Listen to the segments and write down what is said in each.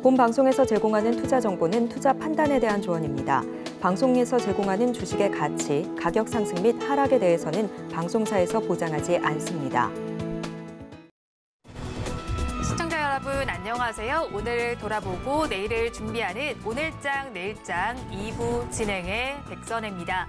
본 방송에서 제공하는 투자 정보는 투자 판단에 대한 조언입니다. 방송에서 제공하는 주식의 가치, 가격 상승 및 하락에 대해서는 방송사에서 보장하지 않습니다. 시청자 여러분 안녕하세요. 오늘을 돌아보고 내일을 준비하는 오늘장 내일장 2부 진행의 백선혜입니다.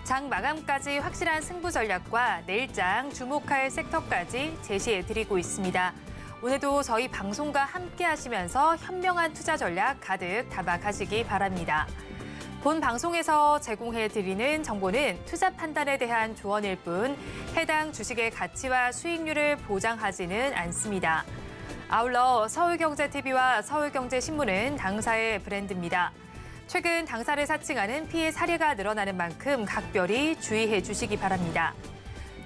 장 마감까지 확실한 승부 전략과 내일장 주목할 섹터까지 제시해드리고 있습니다. 오늘도 저희 방송과 함께 하시면서 현명한 투자 전략 가득 담아가시기 바랍니다. 본 방송에서 제공해드리는 정보는 투자 판단에 대한 조언일 뿐 해당 주식의 가치와 수익률을 보장하지는 않습니다. 아울러 서울경제TV와 서울경제신문은 당사의 브랜드입니다. 최근 당사를 사칭하는 피해 사례가 늘어나는 만큼 각별히 주의해 주시기 바랍니다.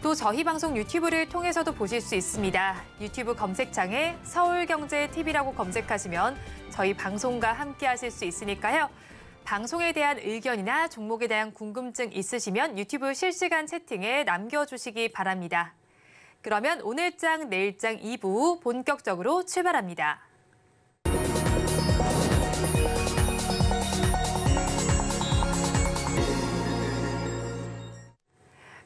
또 저희 방송 유튜브를 통해서도 보실 수 있습니다. 유튜브 검색창에 서울경제TV라고 검색하시면 저희 방송과 함께 하실 수 있으니까요. 방송에 대한 의견이나 종목에 대한 궁금증 있으시면 유튜브 실시간 채팅에 남겨주시기 바랍니다. 그러면 오늘장 내일장 2부 본격적으로 출발합니다.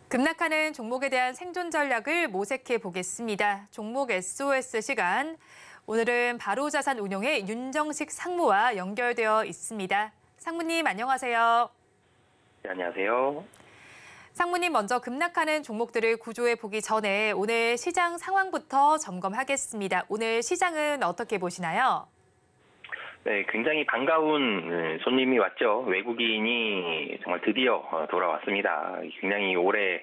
급락하는 종목에 대한 생존 전략을 모색해 보겠습니다. 종목 SOS 시간. 오늘은 바로자산운용의 윤정식 상무와 연결되어 있습니다. 상무님 안녕하세요. 네, 안녕하세요. 상무님 먼저 급락하는 종목들을 구조해 보기 전에 오늘 시장 상황부터 점검하겠습니다. 오늘 시장은 어떻게 보시나요? 네, 굉장히 반가운 손님이 왔죠. 외국인이 정말 드디어 돌아왔습니다. 굉장히 오래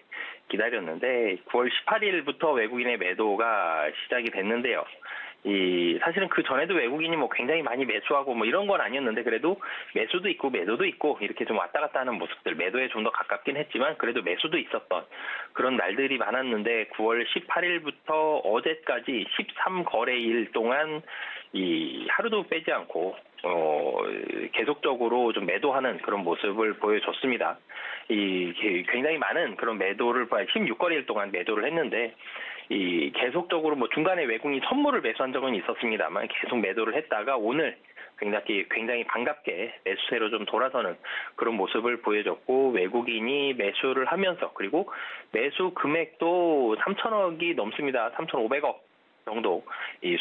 기다렸는데 9월 18일부터 외국인의 매도가 시작이 됐는데요. 사실은 그 전에도 외국인이 굉장히 많이 매수하고 이런 건 아니었는데 그래도 매수도 있고 매도도 있고 이렇게 좀 왔다 갔다 하는 모습들, 매도에 좀 더 가깝긴 했지만 그래도 매수도 있었던 그런 날들이 많았는데 9월 18일부터 어제까지 13거래일 동안 하루도 빼지 않고 계속적으로 좀 매도하는 그런 모습을 보여줬습니다. 굉장히 많은 그런 매도를 16거래일 동안 매도를 했는데 계속적으로 중간에 외국인이 선물을 매수한 적은 있었습니다만 계속 매도를 했다가 오늘 굉장히 반갑게 매수세로 좀 돌아서는 그런 모습을 보여줬고 외국인이 매수를 하면서 그리고 매수 금액도 3천억이 넘습니다. 3,500억 정도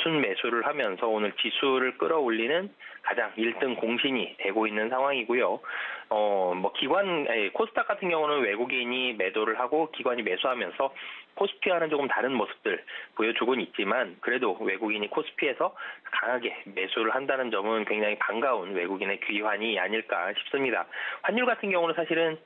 순매수를 하면서 오늘 지수를 끌어올리는 가장 1등 공신이 되고 있는 상황이고요. 코스닥 같은 경우는 외국인이 매도를 하고 기관이 매수하면서 코스피와는 조금 다른 모습들 보여주곤 있지만 그래도 외국인이 코스피에서 강하게 매수를 한다는 점은 굉장히 반가운 외국인의 귀환이 아닐까 싶습니다. 환율 같은 경우는 사실은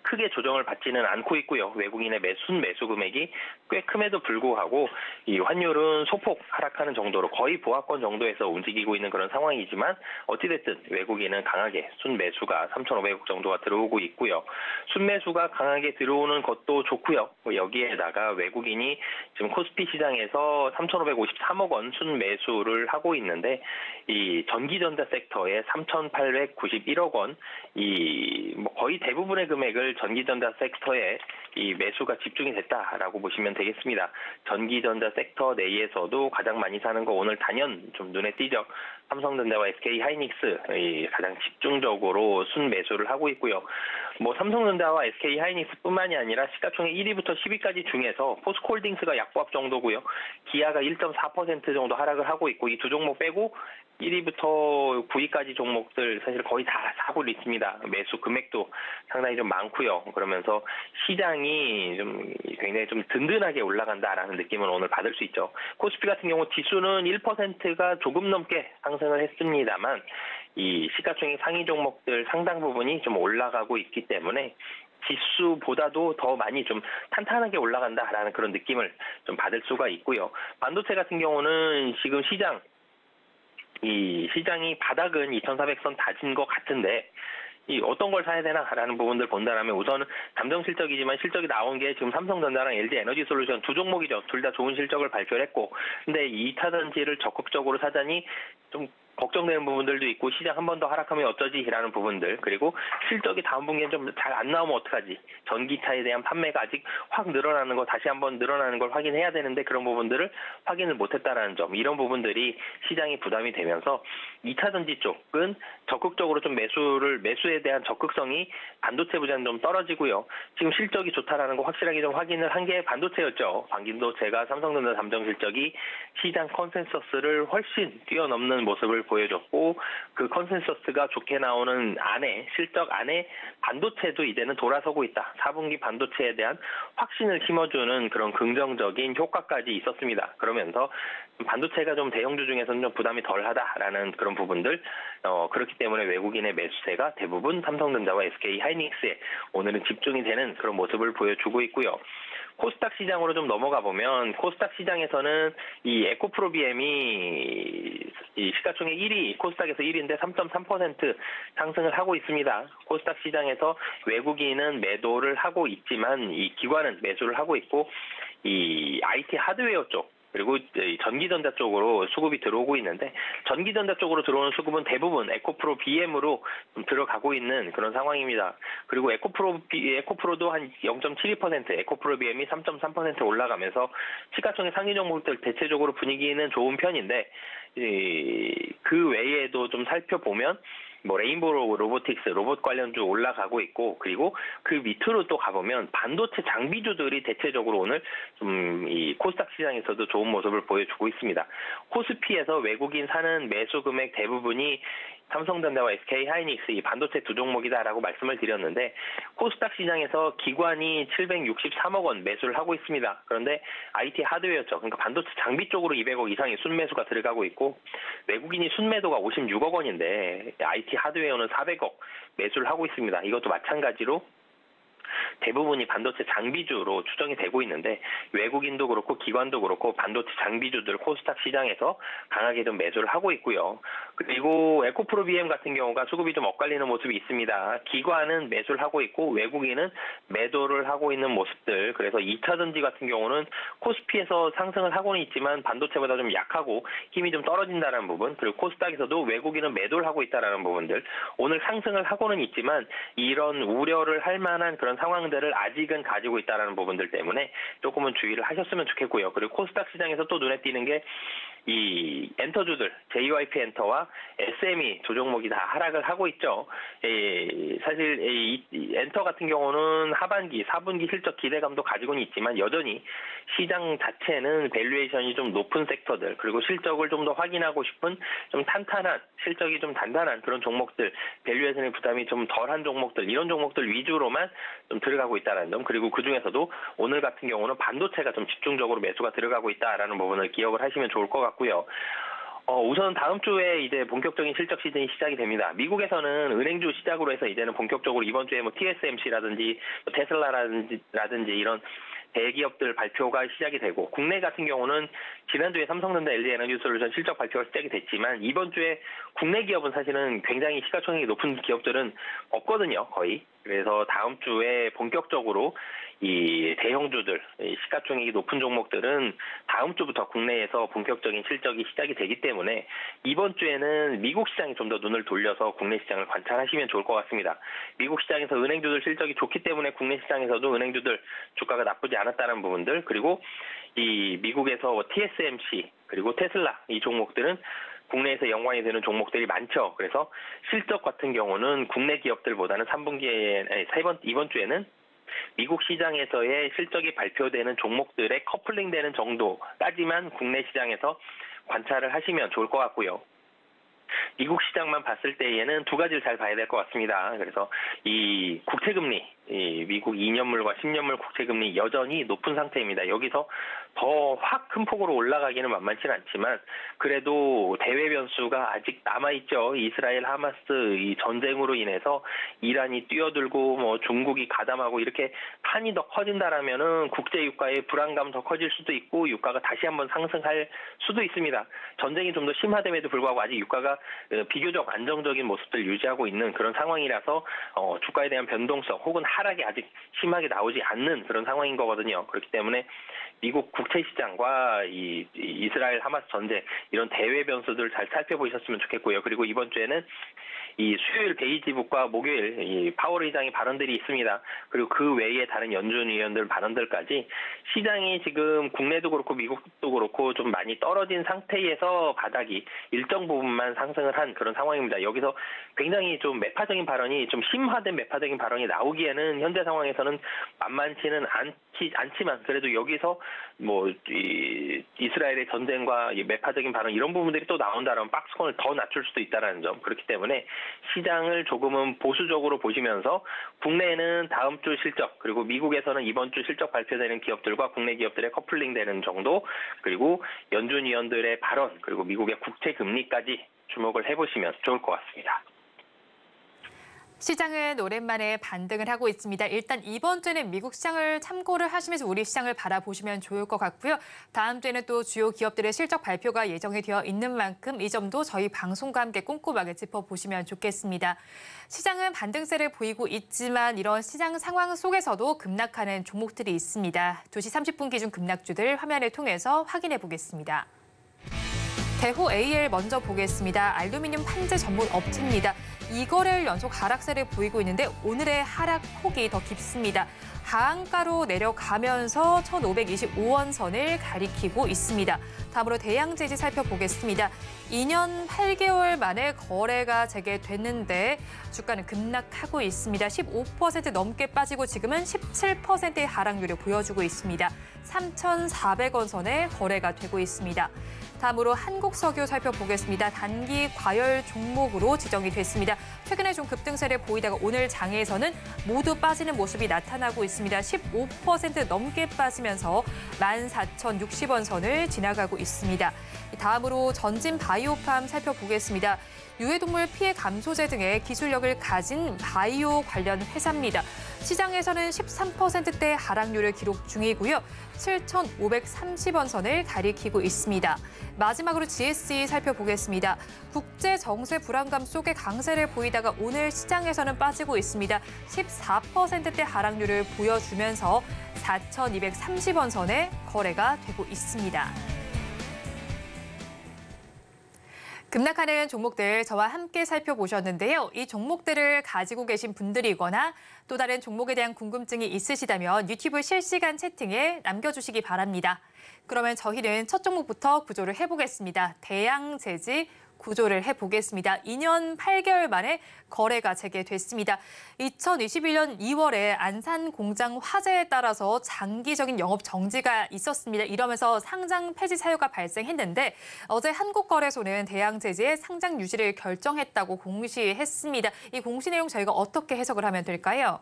크게 조정을 받지는 않고 있고요. 외국인의 순매수 금액이 꽤 큼에도 불구하고 이 환율은 소폭 하락하는 정도로 거의 보합권 정도에서 움직이고 있는 그런 상황이지만 어찌됐든 외국인은 강하게 순매수가 3,500억 정도가 들어오고 있고요. 순매수가 강하게 들어오는 것도 좋고요. 여기에다가 외국인이 지금 코스피 시장에서 3,553억 원 순매수를 하고 있는데 이 전기전자 섹터에 3,891억 원 거의 대부분의 금액을 전기전자 섹터에 매수가 집중이 됐다라고 보시면 되겠습니다. 전기전자 섹터 내에서도 가장 많이 사는 거 오늘 단연 좀 눈에 띄죠. 삼성전자와 SK하이닉스 가장 집중적으로 순매수를 하고 있고요. 삼성전자와 SK하이닉스뿐만이 아니라 시가총액 1위부터 10위까지 중에서 포스코홀딩스가 약보합 정도고요. 기아가 1.4% 정도 하락을 하고 있고 이 두 종목 빼고 1위부터 9위까지 종목들 사실 거의 다 사고 있습니다. 매수 금액도 상당히 좀 많고요. 그러면서 시장이 굉장히 좀 든든하게 올라간다라는 느낌을 오늘 받을 수 있죠. 코스피 같은 경우 지수는 1%가 조금 넘게 상승을 했습니다만 이 시가총액 상위 종목들 상당 부분이 좀 올라가고 있기 때문에 지수보다도 더 많이 좀 탄탄하게 올라간다라는 그런 느낌을 좀 받을 수가 있고요. 반도체 같은 경우는 지금 시장이 바닥은 2,400선 다진 것 같은데 어떤 걸 사야 되나라는 부분들 본다라면 우선은 잠정 실적이지만 실적이 나온 게 지금 삼성전자랑 LG에너지솔루션 두 종목이죠. 둘 다 좋은 실적을 발표를 했고 근데 2차 전지를 적극적으로 사자니 좀 걱정되는 부분들도 있고 시장 한 번 더 하락하면 어쩌지라는 부분들, 그리고 실적이 다음 분기엔 좀 잘 안 나오면 어떡하지, 전기차에 대한 판매가 아직 확 늘어나는 거, 다시 한번 늘어나는 걸 확인해야 되는데 그런 부분들을 확인을 못했다라는 점, 이런 부분들이 시장이 부담이 되면서 2차 전지 쪽은 적극적으로 좀 매수에 대한 적극성이 반도체 부자는 좀 떨어지고요. 지금 실적이 좋다라는 거 확실하게 좀 확인을 한 게 반도체였죠. 반도체가 삼성전자 잠정 실적이 시장 컨센서스를 훨씬 뛰어넘는 모습을 보여줬고, 그 컨센서스가 좋게 나오는 안에, 실적 안에 반도체도 이제는 돌아서고 있다. 4분기 반도체에 대한 확신을 심어주는 그런 긍정적인 효과까지 있었습니다. 그러면서 반도체가 좀 대형주 중에서는 좀 부담이 덜하다라는 그런 부분들, 그렇기 때문에 외국인의 매수세가 대부분 삼성전자와 SK 하이닉스에 오늘은 집중이 되는 그런 모습을 보여주고 있고요. 코스닥 시장으로 좀 넘어가 보면, 코스닥 시장에서는 이 에코프로비엠이 이 시가총액 1위, 코스닥에서 1위인데 3.3% 상승을 하고 있습니다. 코스닥 시장에서 외국인은 매도를 하고 있지만 이 기관은 매수를 하고 있고, 이 IT 하드웨어 쪽, 그리고 전기전자 쪽으로 수급이 들어오고 있는데, 전기전자 쪽으로 들어오는 수급은 대부분 에코프로 BM으로 들어가고 있는 그런 상황입니다. 그리고 에코프로도 한 0.72%, 에코프로 BM이 3.3% 올라가면서 시가총액 상위 종목들 대체적으로 분위기는 좋은 편인데, 그 외에도 좀 살펴보면 레인보우 로보틱스, 로봇 관련주 올라가고 있고, 그리고 그 밑으로 또 가보면 반도체 장비주들이 대체적으로 오늘 좀 이 코스닥 시장에서도 좋은 모습을 보여주고 있습니다. 코스피에서 외국인 사는 매수 금액 대부분이 삼성전자와 SK 하이닉스 이 반도체 두 종목이다라고 말씀을 드렸는데, 코스닥 시장에서 기관이 763억 원 매수를 하고 있습니다. 그런데 IT 하드웨어 쪽, 그러니까 반도체 장비 쪽으로 200억 이상의 순매수가 들어가고 있고, 외국인이 순매도가 56억 원인데 IT 하드웨어는 400억 매수를 하고 있습니다. 이것도 마찬가지로 대부분이 반도체 장비주로 추정이 되고 있는데, 외국인도 그렇고 기관도 그렇고 반도체 장비주들 코스닥 시장에서 강하게 좀 매수를 하고 있고요. 그리고 에코프로 BM 같은 경우가 수급이 좀 엇갈리는 모습이 있습니다. 기관은 매수를 하고 있고 외국인은 매도를 하고 있는 모습들. 그래서 2차 전지 같은 경우는 코스피에서 상승을 하고는 있지만 반도체보다 좀 약하고 힘이 좀 떨어진다는 부분, 그리고 코스닥에서도 외국인은 매도를 하고 있다는 부분들, 오늘 상승을 하고는 있지만 이런 우려를 할 만한 그런 상황들을 아직은 가지고 있다는 부분들 때문에 조금은 주의를 하셨으면 좋겠고요. 그리고 코스닥 시장에서 또 눈에 띄는 게 이 엔터주들, JYP 엔터와 SME 두 종목이 다 하락을 하고 있죠. 사실 이 엔터 같은 경우는 하반기, 4분기 실적 기대감도 가지고는 있지만 여전히 시장 자체는 밸류에이션이 좀 높은 섹터들, 그리고 실적을 좀 더 확인하고 싶은 좀 탄탄한, 실적이 좀 단단한 그런 종목들, 밸류에이션의 부담이 좀 덜한 종목들, 이런 종목들 위주로만 좀 들어가고 있다는 점, 그리고 그 중에서도 오늘 같은 경우는 반도체가 좀 집중적으로 매수가 들어가고 있다라는 부분을 기억을 하시면 좋을 것 같고요. 우선 다음 주에 이제 본격적인 실적 시즌이 시작이 됩니다. 미국에서는 은행주 시작으로 해서 이제는 본격적으로 이번 주에 TSMC라든지 테슬라라든지 이런 대기업들 발표가 시작이 되고, 국내 같은 경우는 지난주에 삼성전자, LG에너지솔루션 실적 발표가 시작이 됐지만 이번 주에 국내 기업은 사실은 굉장히 시가총액이 높은 기업들은 없거든요, 거의. 그래서 다음 주에 본격적으로 이 대형주들, 시가총액이 높은 종목들은 다음 주부터 국내에서 본격적인 실적이 시작이 되기 때문에 이번 주에는 미국 시장에 좀 더 눈을 돌려서 국내 시장을 관찰하시면 좋을 것 같습니다. 미국 시장에서 은행주들 실적이 좋기 때문에 국내 시장에서도 은행주들 주가가 나쁘지 않았다는 부분들, 그리고 이 미국에서 TSMC 그리고 테슬라 이 종목들은 국내에서 연관이 되는 종목들이 많죠. 그래서 실적 같은 경우는 국내 기업들보다는 이번 주에는 미국 시장에서의 실적이 발표되는 종목들의 커플링되는 정도까지만 국내 시장에서 관찰을 하시면 좋을 것 같고요. 미국 시장만 봤을 때에는 두 가지를 잘 봐야 될 것 같습니다. 그래서 이 국채금리, 이 미국 2년물과 10년물 국채금리 여전히 높은 상태입니다. 여기서 더 확 큰 폭으로 올라가기는 만만치는 않지만 그래도 대외 변수가 아직 남아있죠. 이스라엘 하마스 이 전쟁으로 인해서 이란이 뛰어들고 중국이 가담하고 이렇게 판이 더 커진다라면은 국제 유가의 불안감 더 커질 수도 있고 유가가 다시 한번 상승할 수도 있습니다. 전쟁이 좀 더 심화됨에도 불구하고 아직 유가가 비교적 안정적인 모습들 유지하고 있는 그런 상황이라서 주가에 대한 변동성 혹은 하락이 아직 심하게 나오지 않는 그런 상황인 거거든요. 그렇기 때문에 미국 국채 시장과 이 이스라엘 하마스 전쟁 이런 대외 변수들을 잘 살펴보셨으면 좋겠고요. 그리고 이번 주에는 이 수요일 베이지북과 목요일 이 파월 의장의 발언들이 있습니다. 그리고 그 외에 다른 연준 위원들 발언들까지 시장이 지금 국내도 그렇고 미국도 그렇고 좀 많이 떨어진 상태에서 바닥이 일정 부분만 상승을 한 그런 상황입니다. 여기서 굉장히 좀 매파적인 발언이 좀 심화된 매파적인 발언이 나오기에는 현재 상황에서는 만만치는 않지만 그래도 여기서 뭐 이스라엘의 전쟁과 이 매파적인 발언 이런 부분들이 또 나온다면 박스권을 더 낮출 수도 있다는 점. 그렇기 때문에 시장을 조금은 보수적으로 보시면서 국내에는 다음 주 실적 그리고 미국에서는 이번 주 실적 발표되는 기업들과 국내 기업들의 커플링 되는 정도 그리고 연준 위원들의 발언 그리고 미국의 국채 금리까지 주목을 해보시면 좋을 것 같습니다. 시장은 오랜만에 반등을 하고 있습니다. 일단 이번 주에는 미국 시장을 참고를 하시면서 우리 시장을 바라보시면 좋을 것 같고요. 다음 주에는 또 주요 기업들의 실적 발표가 예정이 되어 있는 만큼 이 점도 저희 방송과 함께 꼼꼼하게 짚어보시면 좋겠습니다. 시장은 반등세를 보이고 있지만 이런 시장 상황 속에서도 급락하는 종목들이 있습니다. 2시 30분 기준 급락주들 화면을 통해서 확인해 보겠습니다. 대호 AL 먼저 보겠습니다. 알루미늄 판재 전문 업체입니다. 2거래일 연속 하락세를 보이고 있는데 오늘의 하락폭이 더 깊습니다. 하한가로 내려가면서 1,525원 선을 가리키고 있습니다. 다음으로 대양제지 살펴보겠습니다. 2년 8개월 만에 거래가 재개됐는데 주가는 급락하고 있습니다. 15% 넘게 빠지고 지금은 17%의 하락률을 보여주고 있습니다. 3,400원 선에 거래가 되고 있습니다. 다음으로 한국석유 살펴보겠습니다. 단기 과열 종목으로 지정이 됐습니다. 최근에 좀 급등세를 보이다가 오늘 장에서는 모두 빠지는 모습이 나타나고 있습니다. 15% 넘게 빠지면서 14,060원 선을 지나가고 있습니다. 다음으로 전진 바이오팜 살펴보겠습니다. 유해동물 피해 감소제 등의 기술력을 가진 바이오 관련 회사입니다. 시장에서는 13%대 하락률을 기록 중이고요. 7,530원 선을 가리키고 있습니다. 마지막으로 GSE 살펴보겠습니다. 국제 정세 불안감 속에 강세를 보이다가 오늘 시장에서는 빠지고 있습니다. 14%대 하락률을 보여주면서 4,230원 선에 거래가 되고 있습니다. 급락하는 종목들 저와 함께 살펴보셨는데요. 이 종목들을 가지고 계신 분들이거나 또 다른 종목에 대한 궁금증이 있으시다면 유튜브 실시간 채팅에 남겨주시기 바랍니다. 그러면 저희는 첫 종목부터 구조를 해보겠습니다. 대양제지 구조를 해보겠습니다. 2년 8개월 만에 거래가 재개됐습니다. 2021년 2월에 안산 공장 화재에 따라서 장기적인 영업 정지가 있었습니다. 이러면서 상장 폐지 사유가 발생했는데 어제 한국거래소는 대양제지의 상장 유지를 결정했다고 공시했습니다. 이 공시 내용 저희가 어떻게 해석을 하면 될까요?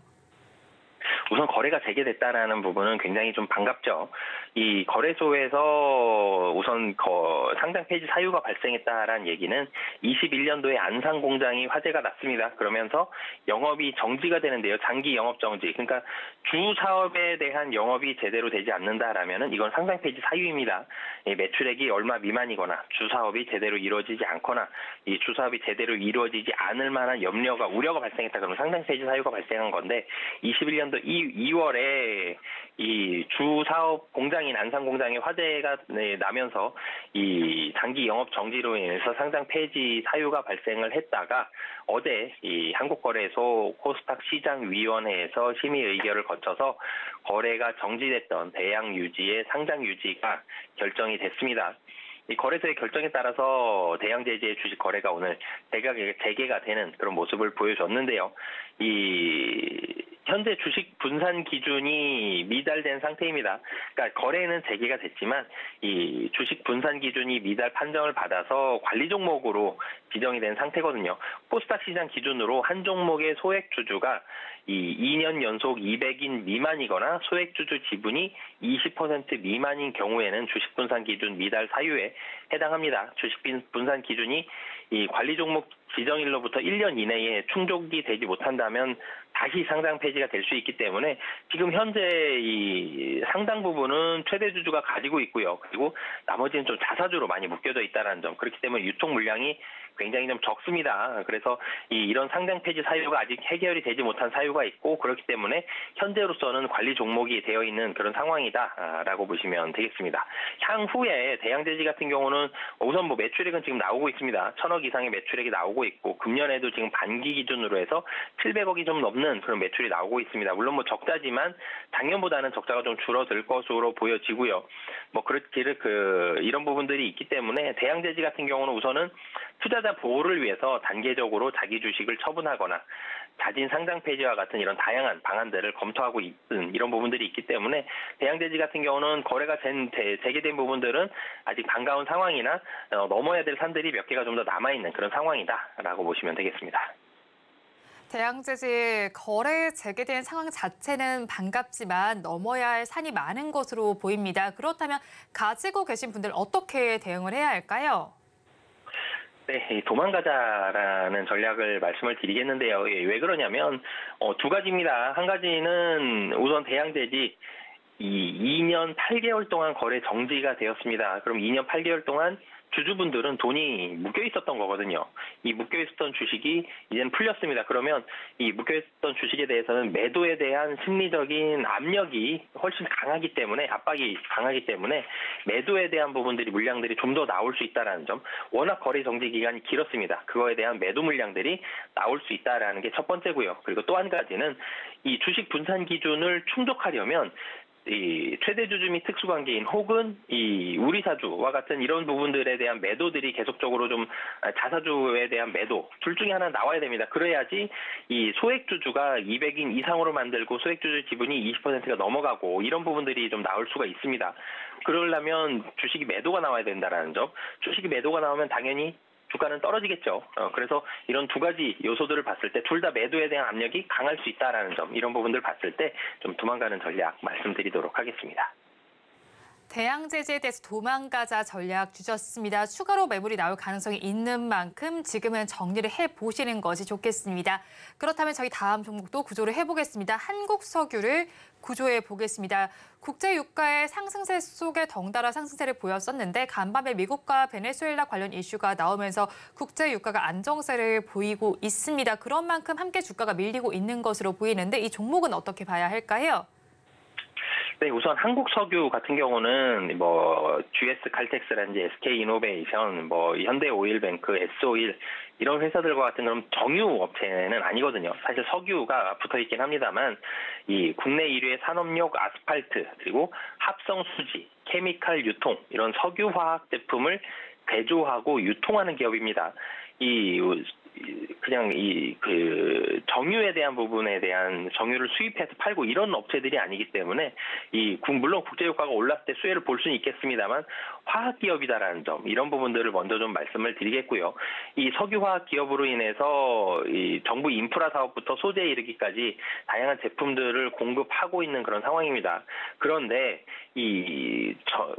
우선 거래가 재개됐다는 부분은 굉장히 좀 반갑죠. 이 거래소에서 우선 상장 폐지 사유가 발생했다라는 얘기는 21년도에 안산 공장이 화재가 났습니다. 그러면서 영업이 정지가 되는데요. 장기 영업 정지. 그러니까 주 사업에 대한 영업이 제대로 되지 않는다라면은 이건 상장 폐지 사유입니다. 매출액이 얼마 미만이거나 주 사업이 제대로 이루어지지 않거나 이 주 사업이 제대로 이루어지지 않을 만한 우려가 발생했다 그러면 상장 폐지 사유가 발생한 건데 21년도 2월에 이 주 사업 공장인 안산 공장의 화재가 나면서 이 장기 영업 정지로 인해서 상장 폐지 사유가 발생을 했다가 어제 이 한국거래소 코스닥 시장위원회에서 심의 의결을 거쳐서 거래가 정지됐던 대양 유지의 상장 유지가 결정이 됐습니다. 이 거래소의 결정에 따라서 대양제지의 주식 거래가 오늘 재개가 되는 그런 모습을 보여줬는데요. 현재 주식 분산 기준이 미달된 상태입니다. 그러니까 거래는 재개가 됐지만 이 주식 분산 기준이 미달 판정을 받아서 관리 종목으로 지정이 된 상태거든요. 코스닥 시장 기준으로 한 종목의 소액 주주가 이 2년 연속 200인 미만이거나 소액 주주 지분이 20% 미만인 경우에는 주식 분산 기준 미달 사유에 해당합니다. 주식 분산 기준이 이 관리 종목 지정일로부터 1년 이내에 충족이 되지 못한다면 다시 상장 폐지가 될 수 있기 때문에 지금 현재 이 상당 부분은 최대 주주가 가지고 있고요. 그리고 나머지는 좀 자사주로 많이 묶여져 있다는 점. 그렇기 때문에 유통 물량이 굉장히 좀 적습니다. 그래서 이런 상장 폐지 사유가 아직 해결이 되지 못한 사유가 있고 그렇기 때문에 현재로서는 관리 종목이 되어 있는 그런 상황이다라고 보시면 되겠습니다. 향후에 대양제지 같은 경우는 우선 뭐 매출액은 지금 나오고 있습니다. 1,000억 이상의 매출액이 나오고 있고 금년에도 지금 반기 기준으로 해서 700억이 좀 넘는 그런 매출이 나오고 있습니다. 물론 뭐 적자지만 작년보다는 적자가 좀 줄어들 것으로 보여지고요. 뭐 그렇기를 이런 부분들이 있기 때문에 대양제지 같은 경우는 우선은 투자자 보호를 위해서 단계적으로 자기 주식을 처분하거나 자진 상장 폐지와 같은 이런 다양한 방안들을 검토하고 있는 이런 부분들이 있기 때문에 대양제지 같은 경우는 거래가 재개된 부분들은 아직 반가운 상황이나 넘어야 될 산들이 몇 개가 좀 더 남아있는 그런 상황이다라고 보시면 되겠습니다. 대양제지 거래 재개된 상황 자체는 반갑지만 넘어야 할 산이 많은 것으로 보입니다. 그렇다면 가지고 계신 분들 어떻게 대응을 해야 할까요? 네, 도망가자라는 전략을 말씀을 드리겠는데요. 왜 그러냐면 두 가지입니다. 한 가지는 우선 대양제지 2년 8개월 동안 거래 정지가 되었습니다. 그럼 2년 8개월 동안 주주분들은 돈이 묶여 있었던 거거든요. 이 묶여 있었던 주식이 이제는 풀렸습니다. 그러면 이 묶여 있었던 주식에 대해서는 매도에 대한 심리적인 압력이 훨씬 강하기 때문에 압박이 강하기 때문에 매도에 대한 부분들이 물량들이 좀 더 나올 수 있다라는 점. 워낙 거래 정지 기간이 길었습니다. 그거에 대한 매도 물량들이 나올 수 있다라는 게 첫 번째고요. 그리고 또 한 가지는 이 주식 분산 기준을 충족하려면 이 최대 주주 및 특수관계인 혹은 이 우리사주와 같은 이런 부분들에 대한 매도들이 계속적으로 좀 자사주에 대한 매도 둘 중에 하나 나와야 됩니다. 그래야지 이 소액주주가 200인 이상으로 만들고 소액주주 지분이 20%가 넘어가고 이런 부분들이 좀 나올 수가 있습니다. 그러려면 주식이 매도가 나와야 된다는 점. 주식이 매도가 나오면 당연히 주가는 떨어지겠죠. 그래서 이런 두 가지 요소들을 봤을 때 둘 다 매도에 대한 압력이 강할 수 있다는 점, 이런 부분들 봤을 때 좀 도망가는 전략 말씀드리도록 하겠습니다. 대양제지에 대해서 도망가자 전략 주셨습니다. 추가로 매물이 나올 가능성이 있는 만큼 지금은 정리를 해보시는 것이 좋겠습니다. 그렇다면 저희 다음 종목도 구조를 해보겠습니다. 한국석유를 구조해 보겠습니다. 국제유가의 상승세 속에 덩달아 상승세를 보였었는데 간밤에 미국과 베네수엘라 관련 이슈가 나오면서 국제유가가 안정세를 보이고 있습니다. 그런 만큼 함께 주가가 밀리고 있는 것으로 보이는데 이 종목은 어떻게 봐야 할까요? 네, 우선 한국석유 같은 경우는 뭐 GS 칼텍스라든지 SK이노베이션, 뭐 현대오일뱅크, S오일 이런 회사들과 같은 그런 정유 업체는 아니거든요. 사실 석유가 붙어 있긴 합니다만 이 국내 1위의 산업용 아스팔트 그리고 합성 수지, 케미칼 유통 이런 석유 화학 제품을 제조하고 유통하는 기업입니다. 그냥 정유에 대한 부분에 대한 정유를 수입해서 팔고 이런 업체들이 아니기 때문에 물론 국제유가가 올랐을 때 수혜를 볼 수는 있겠습니다만 화학 기업이다라는 점 이런 부분들을 먼저 좀 말씀을 드리겠고요. 이 석유화학 기업으로 인해서 이 정부 인프라 사업부터 소재에 이르기까지 다양한 제품들을 공급하고 있는 그런 상황입니다. 그런데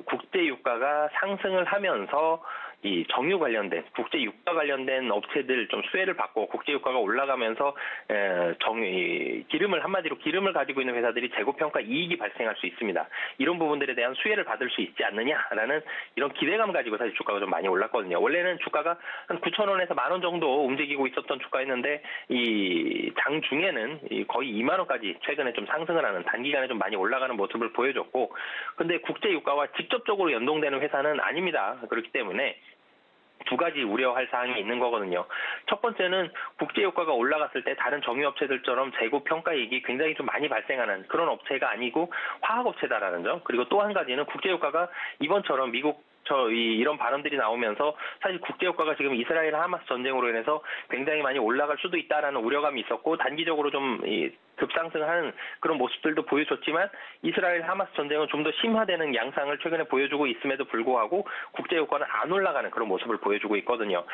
국제유가가 상승을 하면서 이 정유 관련된 국제유가 관련된 업체들 좀 수혜를 받고 국제유가가 올라가면서 한마디로 기름을 가지고 있는 회사들이 재고평가 이익이 발생할 수 있습니다. 이런 부분들에 대한 수혜를 받을 수 있지 않느냐라는 이런 기대감 가지고 사실 주가가 좀 많이 올랐거든요. 원래는 주가가 한 9,000원에서 10,000원 정도 움직이고 있었던 주가였는데 이 장중에는 거의 2만 원까지 최근에 좀 상승을 하는 단기간에 좀 많이 올라가는 모습을 보여줬고 근데 국제유가와 직접적으로 연동되는 회사는 아닙니다. 그렇기 때문에 두 가지 우려할 사항이 있는 거거든요. 첫 번째는 국제유가가 올라갔을 때 다른 정유업체들처럼 재고평가이익이 굉장히 좀 많이 발생하는 그런 업체가 아니고 화학업체다라는 점. 그리고 또 한 가지는 국제유가가 이번처럼 이런 발언들이 나오면서 사실 국제유가가 지금 이스라엘 하마스 전쟁으로 인해서 굉장히 많이 올라갈 수도 있다라는 우려감이 있었고 단기적으로 좀 급상승하는 그런 모습들도 보여줬지만 이스라엘 하마스 전쟁은 좀 더 심화되는 양상을 최근에 보여주고 있음에도 불구하고 국제유가는 안 올라가는 그런 모습을 보여주고 있거든요.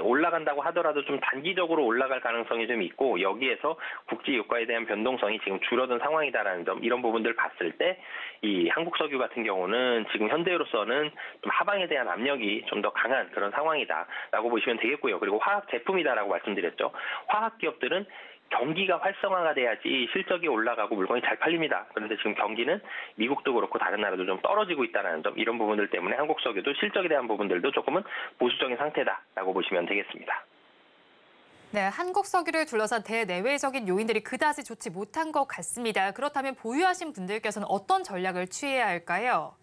올라간다고 하더라도 좀 단기적으로 올라갈 가능성이 좀 있고 여기에서 국제유가에 대한 변동성이 지금 줄어든 상황이다라는 점 이런 부분들 봤을 때 이 한국석유 같은 경우는 지금 현재로서는 좀 하방에 대한 압력이 좀 더 강한 그런 상황이다라고 보시면 되겠고요. 그리고 화학 제품이다라고 말씀드렸죠. 화학 기업들은 경기가 활성화가 돼야지 실적이 올라가고 물건이 잘 팔립니다. 그런데 지금 경기는 미국도 그렇고 다른 나라도 좀 떨어지고 있다는 점, 이런 부분들 때문에 한국석유도 실적에 대한 부분들도 조금은 보수적인 상태다라고 보시면 되겠습니다. 네, 한국석유를 둘러싼 대내외적인 요인들이 그다지 좋지 못한 것 같습니다. 그렇다면 보유하신 분들께서는 어떤 전략을 취해야 할까요?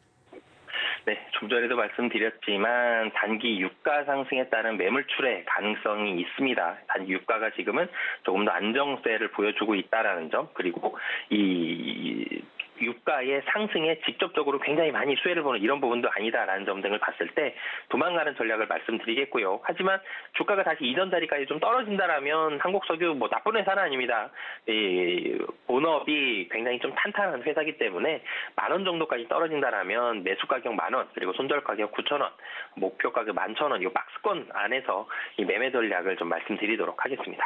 네, 좀 전에도 말씀드렸지만 단기 유가 상승에 따른 매물출의 가능성이 있습니다. 단기 유가가 지금은 조금 더 안정세를 보여주고 있다는 점, 그리고 이 유가의 상승에 직접적으로 굉장히 많이 수혜를 보는 이런 부분도 아니다라는 점 등을 봤을 때 도망가는 전략을 말씀드리겠고요. 하지만 주가가 다시 이전 자리까지 좀 떨어진다라면 한국석유 뭐 나쁜 회사는 아닙니다. 이 본업이 굉장히 좀 탄탄한 회사이기 때문에 10,000원 정도까지 떨어진다라면 매수 가격 10,000원, 그리고 손절 가격 9,000원, 목표 가격 11,000원, 이 박스권 안에서 이 매매 전략을 좀 말씀드리도록 하겠습니다.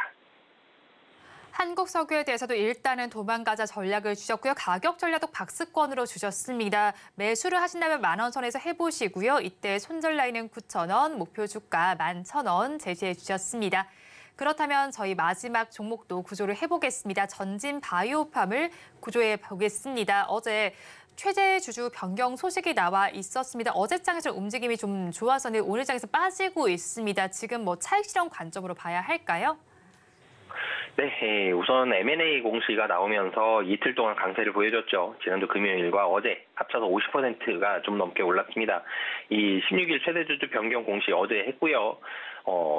한국석유에 대해서도 일단은 도망가자 전략을 주셨고요. 가격 전략도 박스권으로 주셨습니다. 매수를 하신다면 10,000원 선에서 해보시고요. 이때 손절 라인은 9,000원, 목표 주가 11,000원 제시해 주셨습니다. 그렇다면 저희 마지막 종목도 구조를 해보겠습니다. 전진 바이오팜을 구조해 보겠습니다. 어제 최대 주주 변경 소식이 나와 있었습니다. 어제 장에서 움직임이 좀 좋아서는 오늘 장에서 빠지고 있습니다. 지금 뭐 차익 실현 관점으로 봐야 할까요? 네, 우선 M&A 공시가 나오면서 이틀 동안 강세를 보여줬죠. 지난주 금요일과 어제 합쳐서 50%가 좀 넘게 올랐습니다. 이 16일 최대주주 변경 공시 어제 했고요.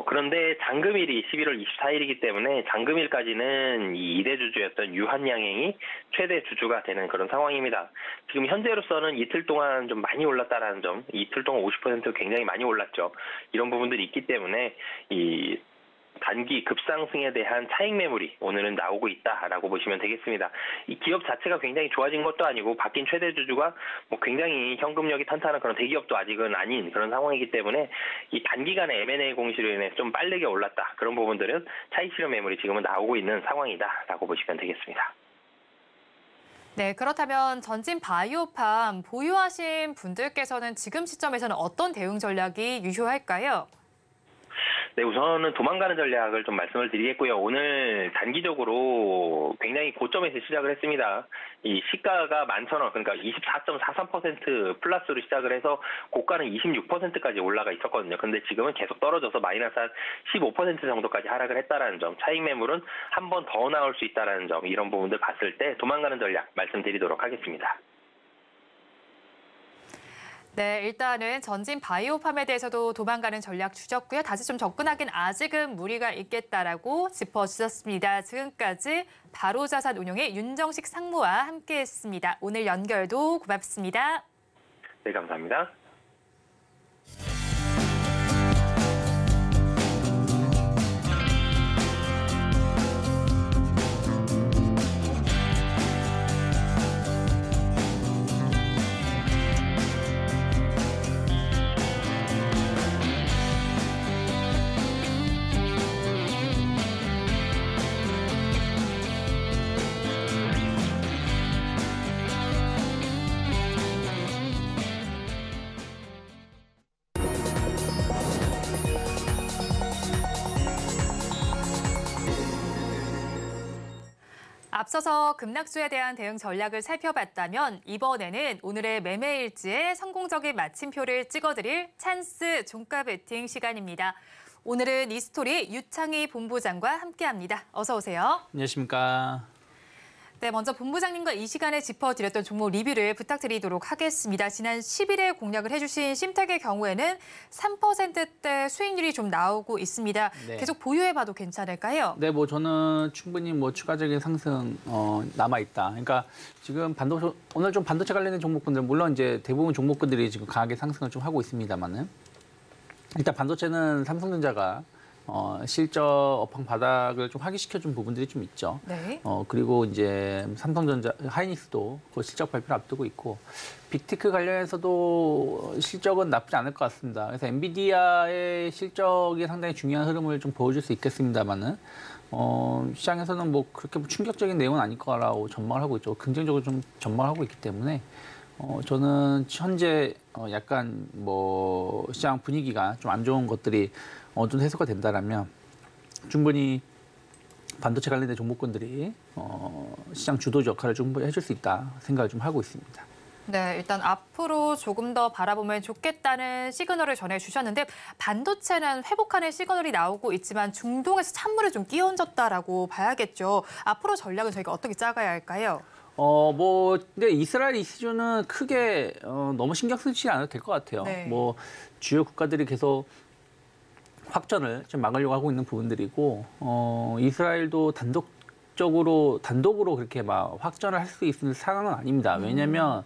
그런데 잔금일이 11월 24일이기 때문에 잔금일까지는 이 2대 주주였던 유한양행이 최대 주주가 되는 그런 상황입니다. 지금 현재로서는 이틀 동안 좀 많이 올랐다라는 점, 이틀 동안 50% 굉장히 많이 올랐죠. 이런 부분들이 있기 때문에 이 단기 급상승에 대한 차익 매물이 오늘은 나오고 있다라고 보시면 되겠습니다. 이 기업 자체가 굉장히 좋아진 것도 아니고 바뀐 최대 주주가 뭐 굉장히 현금력이 탄탄한 그런 대기업도 아직은 아닌 그런 상황이기 때문에 이 단기간에 M&A 공시로 인해 좀 빠르게 올랐다. 그런 부분들은 차익 실현 매물이 지금은 나오고 있는 상황이다라고 보시면 되겠습니다. 네, 그렇다면 전진 바이오팜 보유하신 분들께서는 지금 시점에서는 어떤 대응 전략이 유효할까요? 네, 우선은 도망가는 전략을 좀 말씀을 드리겠고요. 오늘 단기적으로 굉장히 고점에서 시작을 했습니다. 이 시가가 11,000원, 그러니까 24.43% 플러스로 시작을 해서 고가는 26%까지 올라가 있었거든요. 근데 지금은 계속 떨어져서 마이너스 한 15% 정도까지 하락을 했다라는 점, 차익 매물은 한 번 더 나올 수 있다라는 점, 이런 부분들 봤을 때 도망가는 전략 말씀드리도록 하겠습니다. 네, 일단은 전진 바이오팜에 대해서도 도망가는 전략 주셨고요. 다시 좀 접근하긴 아직은 무리가 있겠다라고 짚어주셨습니다. 지금까지 바로자산운용의 윤정식 상무와 함께했습니다. 오늘 연결도 고맙습니다. 네, 감사합니다. 앞서서 급락주에 대한 대응 전략을 살펴봤다면 이번에는 오늘의 매매 일지에 성공적인 마침표를 찍어드릴 찬스 종가 베팅 시간입니다. 오늘은 이스토리 유창희 본부장과 함께합니다. 어서 오세요. 안녕하십니까. 네, 먼저 본부장님과 이 시간에 짚어드렸던 종목 리뷰를 부탁드리도록 하겠습니다. 지난 10일에 공략을 해주신 심택의 경우에는 3%대 수익률이 좀 나오고 있습니다. 네. 계속 보유해봐도 괜찮을까요? 네, 뭐 저는 충분히 뭐 추가적인 상승 남아 있다. 그러니까 지금 오늘 좀 반도체 관련된 종목군들 물론 이제 대부분 종목군들이 지금 강하게 상승을 좀 하고 있습니다만은 일단 반도체는 삼성전자가 실적 업황 바닥을 좀 확인시켜준 부분들이 좀 있죠. 네. 그리고 이제 삼성전자, 하이닉스도 그 실적 발표를 앞두고 있고, 빅테크 관련해서도 실적은 나쁘지 않을 것 같습니다. 그래서 엔비디아의 실적이 상당히 중요한 흐름을 좀 보여줄 수 있겠습니다만은, 시장에서는 뭐 그렇게 충격적인 내용은 아닐 거라고 전망을 하고 있죠. 긍정적으로 좀 전망을 하고 있기 때문에, 저는 현재 약간 뭐 시장 분위기가 좀 안 좋은 것들이 어느 정도 해소가 된다라면 충분히 반도체 관련된 종목군들이 시장 주도적 역할을 좀 해줄 수 있다 생각을 좀 하고 있습니다. 네, 일단 앞으로 조금 더 바라보면 좋겠다는 시그널을 전해주셨는데 반도체는 회복하는 시그널이 나오고 있지만 중동에서 찬물에 좀 끼얹었다라고 봐야겠죠. 앞으로 전략은 저희가 어떻게 짜가야 할까요? 근데 이스라엘 이슈는 크게 너무 신경 쓰지 않아도 될 것 같아요. 네. 뭐 주요 국가들이 계속 확전을 좀 막으려고 하고 있는 부분들이고 이스라엘도 단독으로 그렇게 막 확전을 할 수 있는 상황은 아닙니다. 왜냐하면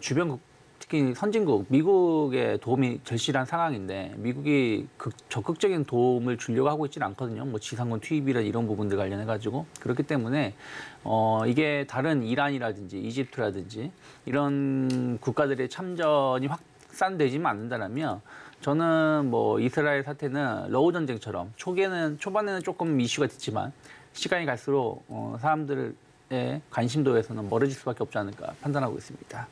주변국 특히 선진국 미국의 도움이 절실한 상황인데 미국이 적극적인 도움을 주려고 하고 있지는 않거든요. 뭐 지상군 투입이나 이런 부분들 관련해 가지고 그렇기 때문에 이게 다른 이란이라든지 이집트라든지 이런 국가들의 참전이 확산되지만 않는다면 저는 뭐 이스라엘 사태는 러우 전쟁처럼 초반에는 조금 이슈가 됐지만 시간이 갈수록 사람들의 관심도에서는 멀어질 수밖에 없지 않을까 판단하고 있습니다.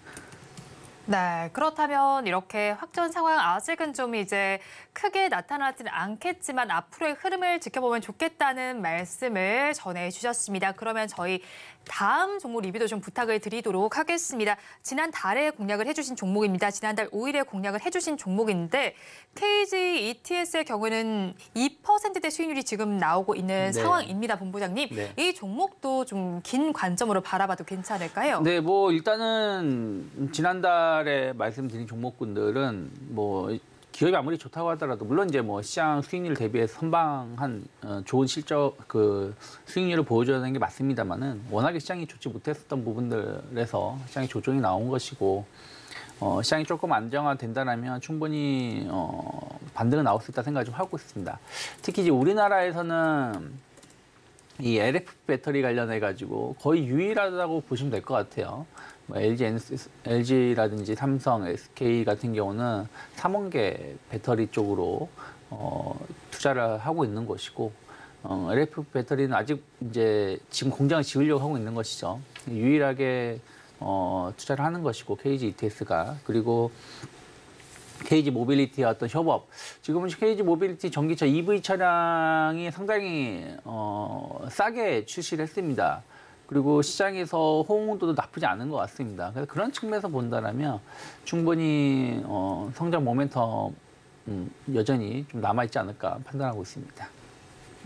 네, 그렇다면 이렇게 확전 상황 아직은 좀 이제 크게 나타나지는 않겠지만 앞으로의 흐름을 지켜보면 좋겠다는 말씀을 전해주셨습니다. 그러면 저희 다음 종목 리뷰도 좀 부탁을 드리도록 하겠습니다. 지난달에 공략을 해주신 종목입니다. 지난달 5일에 공략을 해주신 종목인데 KG ETS의 경우는 2%대 수익률이 지금 나오고 있는 상황입니다, 본부장님. 네. 이 종목도 좀 긴 관점으로 바라봐도 괜찮을까요? 네, 뭐 일단은 지난달에 말씀드린 종목군들은 뭐 기업이 아무리 좋다고 하더라도 물론 이제 뭐 시장 수익률 대비해서 선방한 좋은 실적 수익률을 보여줘야 하는 게 맞습니다만은 워낙에 시장이 좋지 못했었던 부분들에서 시장이 조정이 나온 것이고 시장이 조금 안정화된다면 충분히 반등은 나올 수 있다 생각을 좀 하고 있습니다. 특히 이제 우리나라에서는 이 LFP 배터리 관련해 가지고 거의 유일하다고 보시면 될 것 같아요. 뭐 LG라든지 삼성, SK 같은 경우는 3원계 배터리 쪽으로 투자를 하고 있는 것이고 LFP 배터리는 아직 이제 지금 공장을 지으려고 하고 있는 것이죠. 유일하게 투자를 하는 것이고 KG ETS가 그리고 KG 모빌리티와 어떤 협업. 지금은 KG 모빌리티 전기차 EV 차량이 상당히 싸게 출시를 했습니다. 그리고 시장에서 호응도도 나쁘지 않은 것 같습니다. 그래서 그런 측면에서 본다면 충분히 성장 모멘텀 여전히 좀 남아있지 않을까 판단하고 있습니다.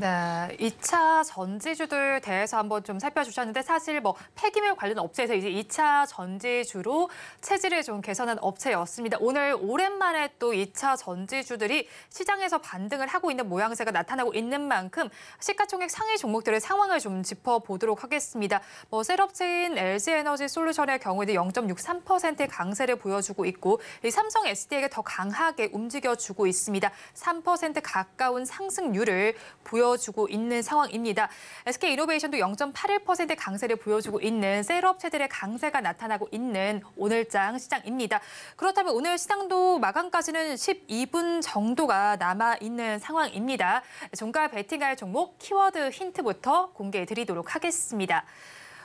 네, 2차 전지주들 대해서 한번 좀 살펴주셨는데 사실 뭐 폐기물 관련 업체에서 이제 2차 전지주로 체질을 좀 개선한 업체였습니다. 오늘 오랜만에 또 2차 전지주들이 시장에서 반등을 하고 있는 모양새가 나타나고 있는 만큼 시가총액 상위 종목들의 상황을 좀 짚어보도록 하겠습니다. 뭐 셀업체인 LG에너지솔루션의 경우에는 0.63%의 강세를 보여주고 있고 이 삼성 SD에게 더 강하게 움직여주고 있습니다. 3% 가까운 상승률을 보여주고 있는 상황입니다. SK이노베이션도 0.81%의 강세를 보여주고 있는 셀업체들의 강세가 나타나고 있는 오늘장 시장입니다. 그렇다면 오늘 시장도 마감까지는 12분 정도가 남아있는 상황입니다. 종가 베팅할 종목 키워드 힌트부터 공개해 드리도록 하겠습니다.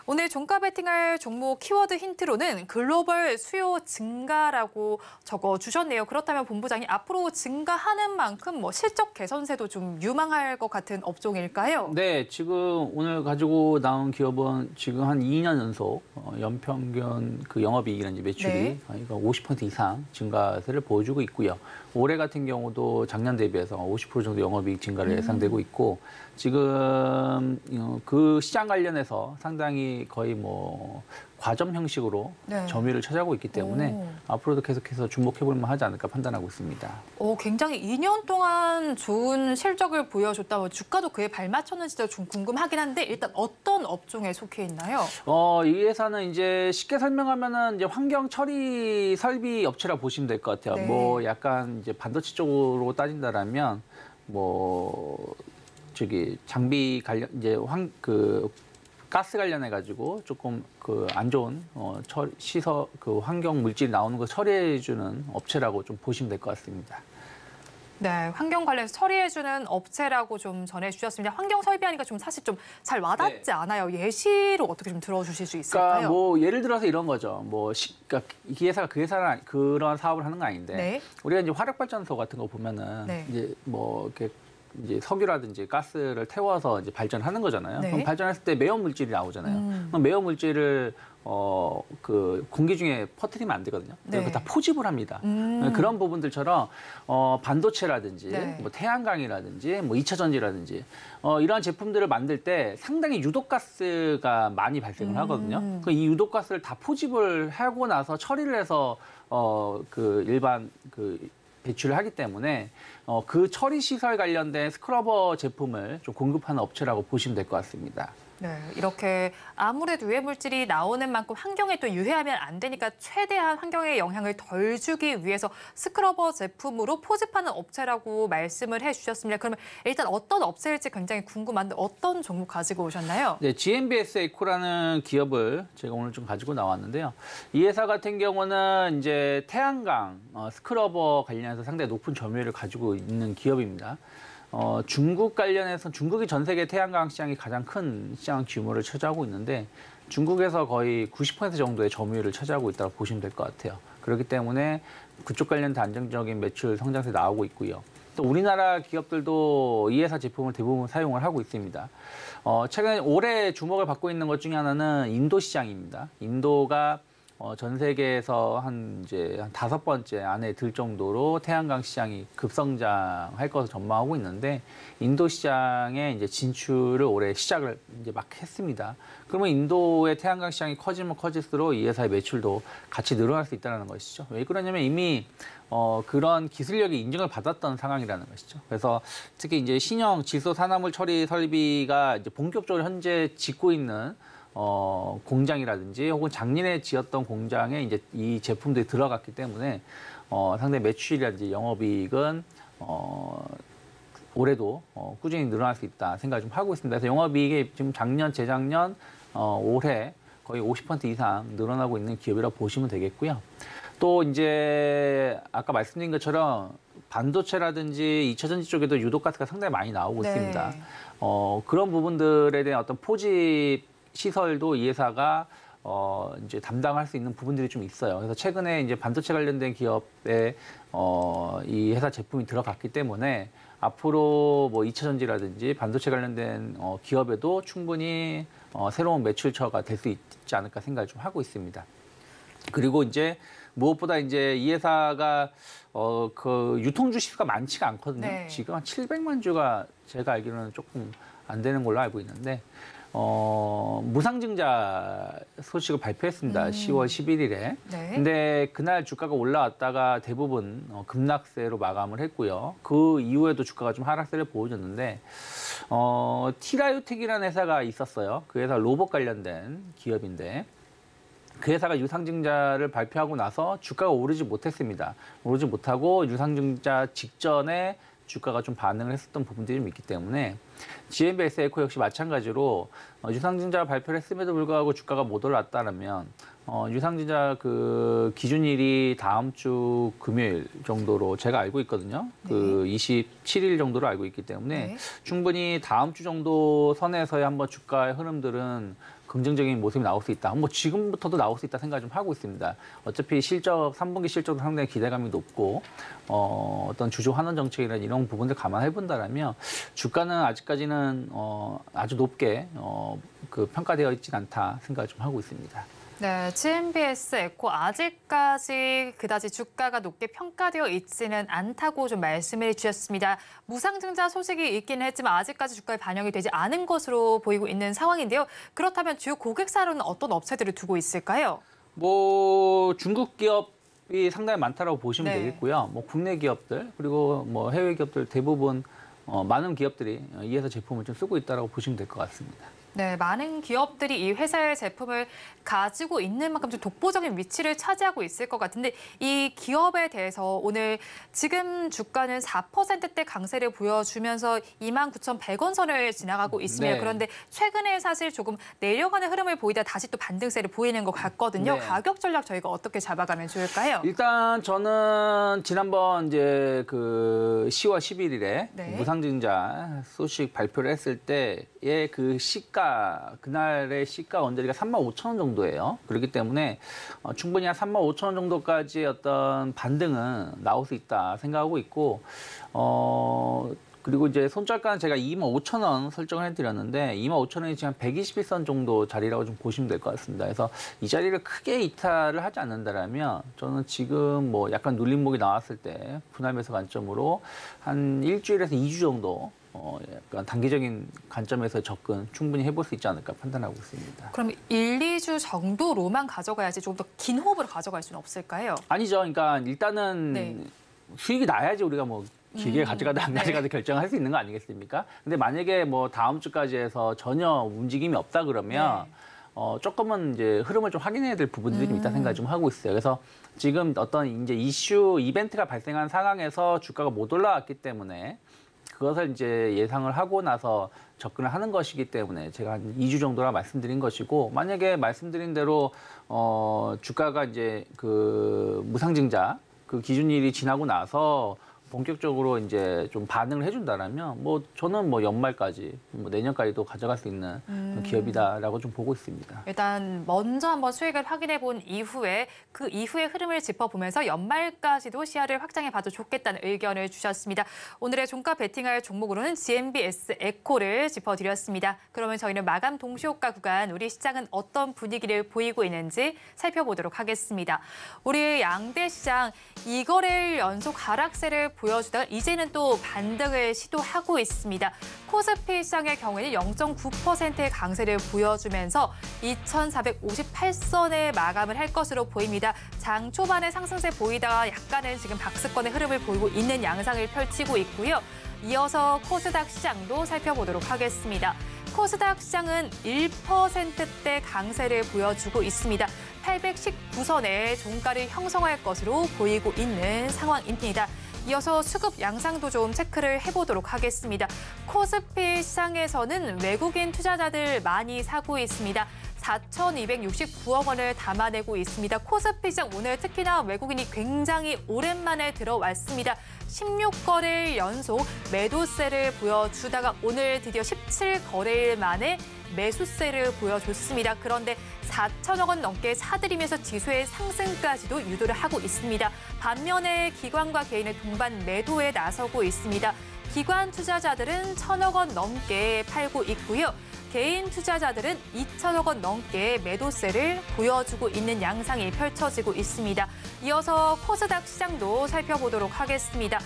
오늘 종가 베팅할 종목 키워드 힌트로는 글로벌 수요 증가라고 적어주셨네요. 그렇다면 본부장이 앞으로 증가하는 만큼 뭐 실적 개선세도 좀 유망할 것 같은 업종일까요? 네, 지금 오늘 가지고 나온 기업은 지금 한 2년 연속 연평균 그 영업이익이라든지 매출이 50% 이상 증가세를 보여주고 있고요. 올해 같은 경우도 작년 대비해서 50% 정도 영업이익 증가를 예상되고 있고 지금 그 시장 관련해서 상당히 거의 뭐 과점 형식으로 점유율을 차지하고 있기 때문에 앞으로도 계속해서 주목해볼 만하지 않을까 판단하고 있습니다. 굉장히 2년 동안 좋은 실적을 보여줬다면 주가도 그에 발맞췄는지도 좀 궁금하긴 한데 일단 어떤 업종에 속해 있나요? 이 회사는 이제 쉽게 설명하면은 이제 환경 처리 설비 업체라 보시면 될 것 같아요. 네. 뭐 약간 이제 반도체 쪽으로 따진다라면 뭐 장비 관련 이제 가스 관련해 가지고 조금 안 좋은 환경 물질이 나오는 거 처리해 주는 업체라고 좀 보시면 될 것 같습니다. 네, 환경 관련해서 처리해주는 업체라고 좀 전해주셨습니다. 환경 설비하니까 좀 사실 좀 잘 와닿지 않아요. 예시로 어떻게 좀 들어주실 수 있을까요? 그러니까 뭐 예를 들어서 이런 거죠. 그러니까 이 회사가 그런 사업을 하는 건 아닌데 우리가 이제 화력 발전소 같은 거 보면은 이제 뭐 이렇게 이제 석유라든지 가스를 태워서 이제 발전하는 거잖아요. 네. 그럼 발전했을 때 매연 물질이 나오잖아요. 그럼 매연 물질을 그 공기 중에 퍼뜨리면 안 되거든요. 네. 그거 다 포집을 합니다. 그런 부분들처럼 반도체라든지 네. 뭐 태양광이라든지 뭐 2차 전지라든지 이러한 제품들을 만들 때 상당히 유독가스가 많이 발생을 하거든요. 이 유독가스를 다 포집을 하고 나서 처리를 해서 그 일반 그 배출을 하기 때문에 그 처리 시설 관련된 스크러버 제품을 좀 공급하는 업체라고 보시면 될 것 같습니다. 네, 이렇게 아무래도 유해 물질이 나오는 만큼 환경에 또 유해하면 안 되니까 최대한 환경에 영향을 덜 주기 위해서 스크러버 제품으로 포집하는 업체라고 말씀을 해주셨습니다. 그러면 일단 어떤 업체일지 굉장히 궁금한데 어떤 종목 가지고 오셨나요? 네, GMBS 에코라는 기업을 제가 오늘 좀 가지고 나왔는데요. 이 회사 같은 경우는 이제 태양광 스크러버 관련해서 상당히 높은 점유율을 가지고 있는 기업입니다. 중국 관련해서 중국이 전 세계 태양광 시장이 가장 큰 시장 규모를 차지하고 있는데 중국에서 거의 90% 정도의 점유율을 차지하고 있다고 보시면 될 것 같아요. 그렇기 때문에 그쪽 관련된 안정적인 매출 성장세 나오고 있고요. 또 우리나라 기업들도 이 회사 제품을 대부분 사용을 하고 있습니다. 최근에 올해 주목을 받고 있는 것 중에 하나는 인도 시장입니다. 인도가 전 세계에서 이제 한 5번째 안에 들 정도로 태양광 시장이 급성장할 것을 전망하고 있는데 인도 시장에 이제 진출을 올해 시작을 이제 막 했습니다. 그러면 인도의 태양광 시장이 커지면 커질수록 이 회사의 매출도 같이 늘어날 수 있다는 것이죠. 왜 그러냐면 이미 그런 기술력이 인정을 받았던 상황이라는 것이죠. 그래서 특히 이제 신형 질소 산화물 처리 설비가 이제 본격적으로 현재 짓고 있는 공장이라든지 혹은 작년에 지었던 공장에 이제 이 제품들이 들어갔기 때문에 상당히 매출이라든지 영업이익은 올해도 꾸준히 늘어날 수 있다 생각을 좀 하고 있습니다. 그래서 영업이익이 지금 작년, 재작년, 올해 거의 50% 이상 늘어나고 있는 기업이라고 보시면 되겠고요. 또 이제 아까 말씀드린 것처럼 반도체라든지 2차 전지 쪽에도 유독가스가 상당히 많이 나오고 네. 있습니다. 그런 부분들에 대한 어떤 포집 시설도 이 회사가 이제 담당할 수 있는 부분들이 좀 있어요. 그래서 최근에 이제 반도체 관련된 기업에 이 회사 제품이 들어갔기 때문에 앞으로 뭐 2차 전지라든지 반도체 관련된 기업에도 충분히 새로운 매출처가 될 수 있지 않을까 생각을 좀 하고 있습니다. 그리고 이제 무엇보다 이제 이 회사가 그 유통주 시수가 많지가 않거든요. 네. 지금 한 700만 주가 제가 알기로는 조금 안 되는 걸로 알고 있는데 무상증자 소식을 발표했습니다. 10월 11일에. 네. 근데 그날 주가가 올라왔다가 대부분 급락세로 마감을 했고요. 그 이후에도 주가가 좀 하락세를 보여줬는데 티라유텍이라는 회사가 있었어요. 그 회사 로봇 관련된 기업인데 그 회사가 유상증자를 발표하고 나서 주가가 오르지 못했습니다. 오르지 못하고 유상증자 직전에 주가가 좀 반응을 했었던 부분들이 좀 있기 때문에 GMBS 에코 역시 마찬가지로 유상증자 발표를 했음에도 불구하고 주가가 못 올랐다면 유상증자 그 기준일이 다음 주 금요일 정도로 제가 알고 있거든요. 네. 그 27일 정도로 알고 있기 때문에 네. 충분히 다음 주 정도 선에서의 한번 주가의 흐름들은 긍정적인 모습이 나올 수 있다. 뭐 지금부터도 나올 수 있다 생각 좀 하고 있습니다. 어차피 실적 3분기 실적도 상당히 기대감이 높고 어떤 주주 환원 정책이나 이런 부분들 감안해 본다라면 주가는 아직까지는 아주 높게 그 평가되어 있지는 않다 생각을 좀 하고 있습니다. 네, GMBS 에코 아직까지 그다지 주가가 높게 평가되어 있지는 않다고 좀 말씀을 주셨습니다. 무상증자 소식이 있기는 했지만 아직까지 주가에 반영이 되지 않은 것으로 보이고 있는 상황인데요. 그렇다면 주요 고객사로는 어떤 업체들을 두고 있을까요? 뭐 중국 기업이 상당히 많다라고 보시면 네. 되겠고요. 뭐 국내 기업들 그리고 뭐 해외 기업들 대부분 많은 기업들이 이 회사 제품을 좀 쓰고 있다라고 보시면 될 것 같습니다. 네, 많은 기업들이 이 회사의 제품을 가지고 있는 만큼 좀 독보적인 위치를 차지하고 있을 것 같은데 이 기업에 대해서 오늘 지금 주가는 4%대 강세를 보여주면서 29,100원 선을 지나가고 있습니다. 네. 그런데 최근에 사실 조금 내려가는 흐름을 보이다 다시 또 반등세를 보이는 것 같거든요. 네. 가격 전략 저희가 어떻게 잡아가면 좋을까요? 일단 저는 지난번 이제 그 10월 11일에 네. 무상증자 소식 발표를 했을 때의 그 시가 그날의 시가 언저리가 35,000원 정도예요. 그렇기 때문에 충분히 한 35,000원 정도까지의 어떤 반등은 나올 수 있다 생각하고 있고 그리고 이제 손절가는 제가 25,000원 설정을 해드렸는데 25,000원이 지금 121선 정도 자리라고 좀 보시면 될 것 같습니다. 그래서 이 자리를 크게 이탈을 하지 않는다라면 저는 지금 뭐 약간 눌림목이 나왔을 때 분할 매수 관점으로 한 일주일에서 2주 정도 약간 단기적인 관점에서 접근 충분히 해볼 수 있지 않을까 판단하고 있습니다. 그럼 1, 2주 정도로만 가져가야지 조금 더 긴 호흡으로 가져갈 수는 없을까요? 아니죠. 그러니까 일단은 네. 수익이 나야지 우리가 뭐 길게 가져가다 안 가져가다 결정할 수 있는 거 아니겠습니까? 근데 만약에 뭐 다음 주까지 해서 전혀 움직임이 없다 그러면 조금은 이제 흐름을 좀 확인해야 될 부분들이 좀 있다 생각 좀 하고 있어요. 그래서 지금 어떤 이제 이벤트가 발생한 상황에서 주가가 못 올라왔기 때문에 그것을 이제 예상을 하고 나서 접근을 하는 것이기 때문에 제가 한 2주 정도라 말씀드린 것이고, 만약에 말씀드린 대로 주가가 이제 그 무상증자 그 기준일이 지나고 나서 본격적으로 이제 좀 반응을 해준다라면 뭐 저는 뭐 연말까지 뭐 내년까지도 가져갈 수 있는 기업이다라고 좀 보고 있습니다. 일단 먼저 한번 수익을 확인해 본 이후에 그 이후의 흐름을 짚어보면서 연말까지도 시야를 확장해 봐도 좋겠다는 의견을 주셨습니다. 오늘의 종가 베팅할 종목으로는 GMBS 에코를 짚어드렸습니다. 그러면 저희는 마감 동시효과 구간 우리 시장은 어떤 분위기를 보이고 있는지 살펴보도록 하겠습니다. 우리 양대 시장 2거래일 연속 하락세를 보여주다가 이제는 또 반등을 시도하고 있습니다. 코스피 시장의 경우에는 0.9%의 강세를 보여주면서 2,458선에 마감을 할 것으로 보입니다. 장 초반에 상승세 보이다가 약간은 지금 박스권의 흐름을 보이고 있는 양상을 펼치고 있고요. 이어서 코스닥 시장도 살펴보도록 하겠습니다. 코스닥 시장은 1%대 강세를 보여주고 있습니다. 819선에 종가를 형성할 것으로 보이고 있는 상황입니다. 이어서 수급 양상도 좀 체크를 해보도록 하겠습니다. 코스피 시장에서는 외국인 투자자들 많이 사고 있습니다. 4,269억 원을 담아내고 있습니다. 코스피 시장 오늘 특히나 외국인이 굉장히 오랜만에 들어왔습니다. 16거래일 연속 매도세를 보여주다가 오늘 드디어 17거래일 만에 매수세를 보여줬습니다. 그런데 4천억 원 넘게 사들이면서 지수의 상승까지도 유도를 하고 있습니다. 반면에 기관과 개인의 동반 매도에 나서고 있습니다. 기관 투자자들은 1,000억 원 넘게 팔고 있고요. 개인 투자자들은 2천억 원 넘게 매도세를 보여주고 있는 양상이 펼쳐지고 있습니다. 이어서 코스닥 시장도 살펴보도록 하겠습니다.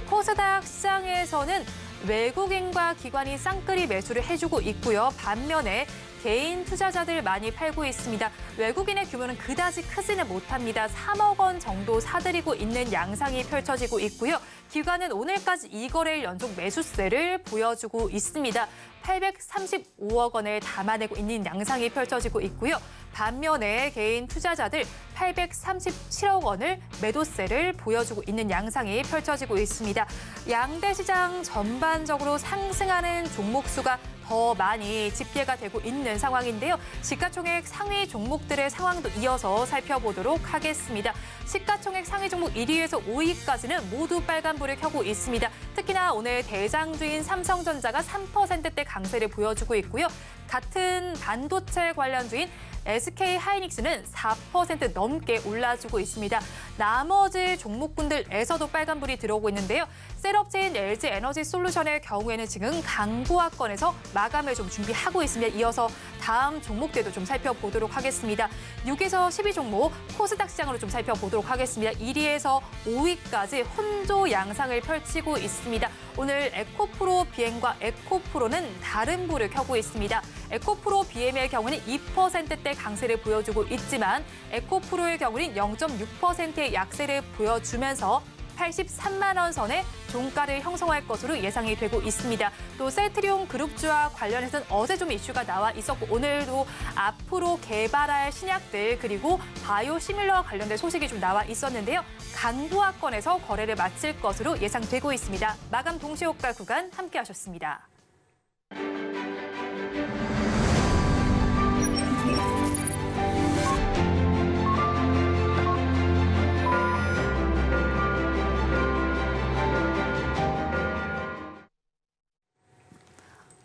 코스닥 시장에서는 외국인과 기관이 쌍끌이 매수를 해주고 있고요. 반면에 개인 투자자들 많이 팔고 있습니다. 외국인의 규모는 그다지 크지는 못합니다. 3억 원 정도 사들이고 있는 양상이 펼쳐지고 있고요. 기관은 오늘까지 2거래일 연속 매수세를 보여주고 있습니다. 835억 원을 담아내고 있는 양상이 펼쳐지고 있고요. 반면에 개인 투자자들 837억 원을 매도세를 보여주고 있는 양상이 펼쳐지고 있습니다. 양대 시장 전반적으로 상승하는 종목 수가 더 많이 집계가 되고 있는 상황인데요. 시가총액 상위 종목들의 상황도 이어서 살펴보도록 하겠습니다. 시가총액 상위 종목 1위에서 5위까지는 모두 빨간불을 켜고 있습니다. 특히나 오늘 대장주인 삼성전자가 3%대 강세를 보여주고 있고요. 같은 반도체 관련주인 SK하이닉스는 4% 넘게 올라주고 있습니다. 나머지 종목군들에서도 빨간불이 들어오고 있는데요. 셀업체인 LG에너지솔루션의 경우에는 지금 강보합권에서 마감을 좀 준비하고 있습니다. 이어서 다음 종목들도 좀 살펴보도록 하겠습니다. 6에서 12종목 코스닥 시장으로 좀 살펴보도록 하겠습니다. 1위에서 5위까지 혼조 양상을 펼치고 있습니다. 오늘 에코프로 BM과 에코프로는 다른 불을 켜고 있습니다. 에코프로 BM의 경우는 2%대 강세를 보여주고 있지만 에코프로의 경우는 0.6%의 약세를 보여주면서 83만 원 선에 종가를 형성할 것으로 예상이 되고 있습니다. 또 셀트리온 그룹주와 관련해서는 어제 좀 이슈가 나와 있었고 오늘도 앞으로 개발할 신약들 그리고 바이오 시밀러와 관련된 소식이 좀 나와 있었는데요. 강보합권에서 거래를 마칠 것으로 예상되고 있습니다. 마감 동시효과 구간 함께하셨습니다.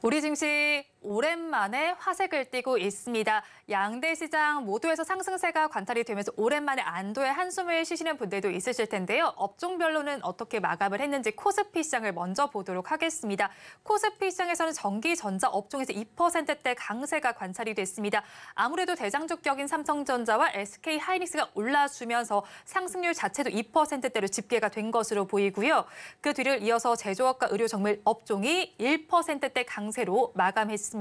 우리 증시 오랜만에 화색을 띠고 있습니다. 양대 시장 모두에서 상승세가 관찰이 되면서 오랜만에 안도의 한숨을 쉬시는 분들도 있으실 텐데요. 업종별로는 어떻게 마감을 했는지 코스피 시장을 먼저 보도록 하겠습니다. 코스피 시장에서는 전기, 전자 업종에서 2%대 강세가 관찰이 됐습니다. 아무래도 대장주격인 삼성전자와 SK 하이닉스가 올라주면서 상승률 자체도 2%대로 집계가 된 것으로 보이고요. 그 뒤를 이어서 제조업과 의료 정밀 업종이 1%대 강세로 마감했습니다.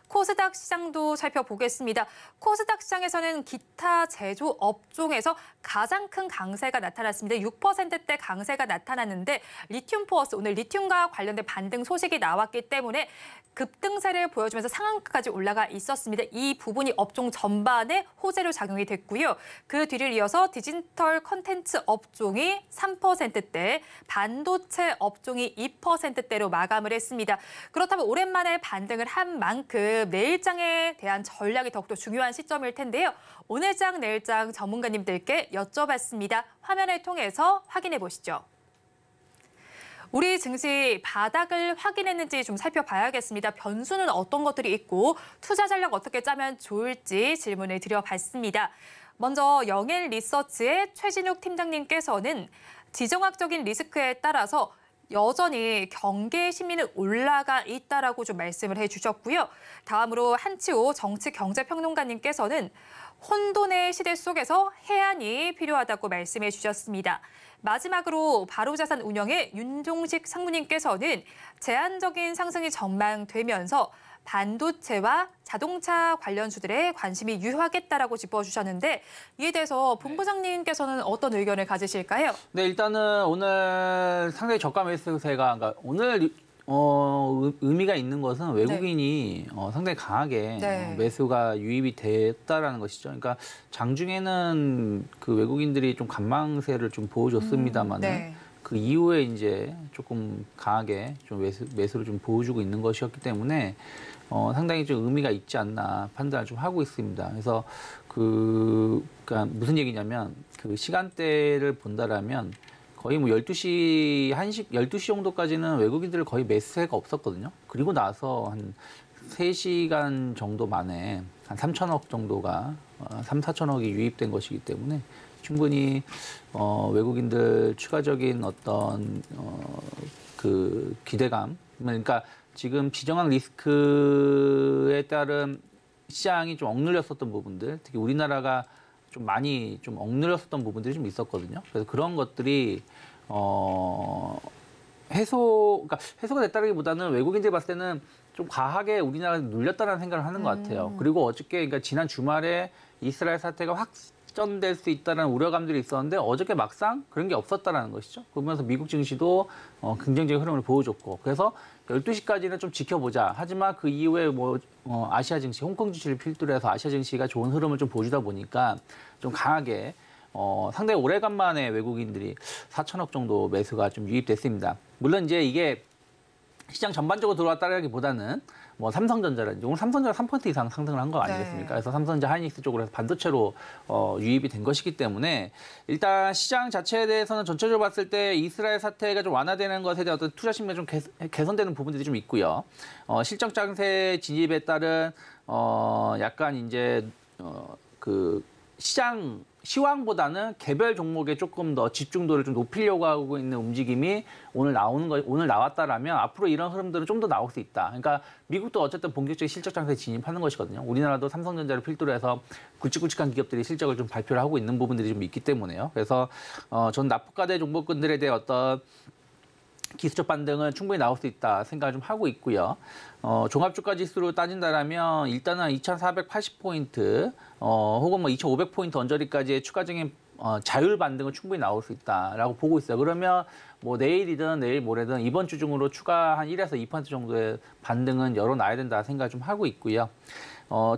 코스닥 시장도 살펴보겠습니다. 코스닥 시장에서는 기타 제조 업종에서 가장 큰 강세가 나타났습니다. 6%대 강세가 나타났는데 리튬 포어스, 오늘 리튬과 관련된 반등 소식이 나왔기 때문에 급등세를 보여주면서 상한가까지 올라가 있었습니다. 이 부분이 업종 전반에 호재로 작용이 됐고요. 그 뒤를 이어서 디지털 컨텐츠 업종이 3%대, 반도체 업종이 2%대로 마감을 했습니다. 그렇다면 오랜만에 반등을 한 만큼 내일장에 대한 전략이 더욱더 중요한 시점일 텐데요. 오늘장, 내일장 전문가님들께 여쭤봤습니다. 화면을 통해서 확인해 보시죠. 우리 증시 바닥을 확인했는지 좀 살펴봐야겠습니다. 변수는 어떤 것들이 있고 투자 전략 어떻게 짜면 좋을지 질문을 드려봤습니다. 먼저 영일 리서치의 최진욱 팀장님께서는 지정학적인 리스크에 따라서 여전히 경계 심리는 올라가 있다라고 좀 말씀을 해주셨고요. 다음으로 한치호 정치경제평론가님께서는 혼돈의 시대 속에서 해안이 필요하다고 말씀해 주셨습니다. 마지막으로 바로자산 운영의 윤종식 상무님께서는 제한적인 상승이 전망되면서 반도체와 자동차 관련주들에 관심이 유효하겠다라고 짚어주셨는데 이에 대해서 본부장님께서는 어떤 의견을 가지실까요? 네, 일단은 오늘 상당히 저가 매수세가 그러니까 오늘 의미가 있는 것은 외국인이 상당히 강하게 매수가 유입이 됐다라는 것이죠. 그러니까 장중에는 그 외국인들이 좀 관망세를 좀 보여줬습니다만은 그 이후에 이제 조금 강하게 좀 매수를 좀 보여주고 있는 것이었기 때문에 상당히 좀 의미가 있지 않나 판단을 좀 하고 있습니다. 그래서 그러니까 무슨 얘기냐면 그 시간대를 본다라면 거의 뭐 12시, 12시 정도까지는 외국인들 거의 매수세가 없었거든요. 그리고 나서 한 3시간 정도 만에 한 3천억 정도가 3, 4천억이 유입된 것이기 때문에 충분히 외국인들 추가적인 어떤 그 기대감, 그러니까 지금 지정학 리스크에 따른 시장이 좀 억눌렸었던 부분들, 특히 우리나라가 좀 많이 좀 억눌렸었던 부분들이 좀 있었거든요. 그래서 그런 것들이 그러니까 해소가 됐다기보다는 외국인들이 봤을 때는 좀 과하게 우리나라가 눌렸다는 생각을 하는 것 같아요. 그리고 어저께 그러니까 지난 주말에 이스라엘 사태가 확전될 수 있다는 우려감들이 있었는데 어저께 막상 그런 게 없었다는 것이죠. 그러면서 미국 증시도 긍정적인 흐름을 보여줬고 그래서 12시까지는 좀 지켜보자. 하지만 그 이후에 뭐 아시아 증시, 홍콩 증시를 필두로 해서 아시아 증시가 좋은 흐름을 좀 보여주다 보니까 좀 강하게 상당히 오래간만에 외국인들이 4천억 정도 매수가 좀 유입됐습니다. 물론 이제 이게 시장 전반적으로 들어왔다기보다는 뭐 삼성전자라든지 오늘 삼성전자 3% 이상 상승을 한 거 아니겠습니까? 그래서 삼성전자 하이닉스 쪽으로 해서 반도체로 유입이 된 것이기 때문에 일단 시장 자체에 대해서는 전체적으로 봤을 때 이스라엘 사태가 좀 완화되는 것에 대한 어떤 투자 심리가 좀 개선되는 부분들이 좀 있고요. 실적 장세 진입에 따른 약간 이제 그 시황보다는 개별 종목에 조금 더 집중도를 좀 높이려고 하고 있는 움직임이 오늘 나왔다라면 앞으로 이런 흐름들은 좀 더 나올 수 있다. 그러니까 미국도 어쨌든 본격적인 실적 장세에 진입하는 것이거든요. 우리나라도 삼성전자를 필두로 해서 굵직굵직한 기업들이 실적을 좀 발표를 하고 있는 부분들이 좀 있기 때문에요. 그래서 전 납부가대 종목군들에 대해 어떤 기술적 반등은 충분히 나올 수 있다 생각을 좀 하고 있고요. 종합주가 지수로 따진다라면 일단은 2,480포인트 혹은 뭐 2,500포인트 언저리까지의 추가적인 자율 반등은 충분히 나올 수 있다라고 보고 있어요. 그러면 뭐 내일이든 내일 모레든 이번 주 중으로 추가 한 1에서 2% 정도의 반등은 열어놔야 된다 생각을 좀 하고 있고요.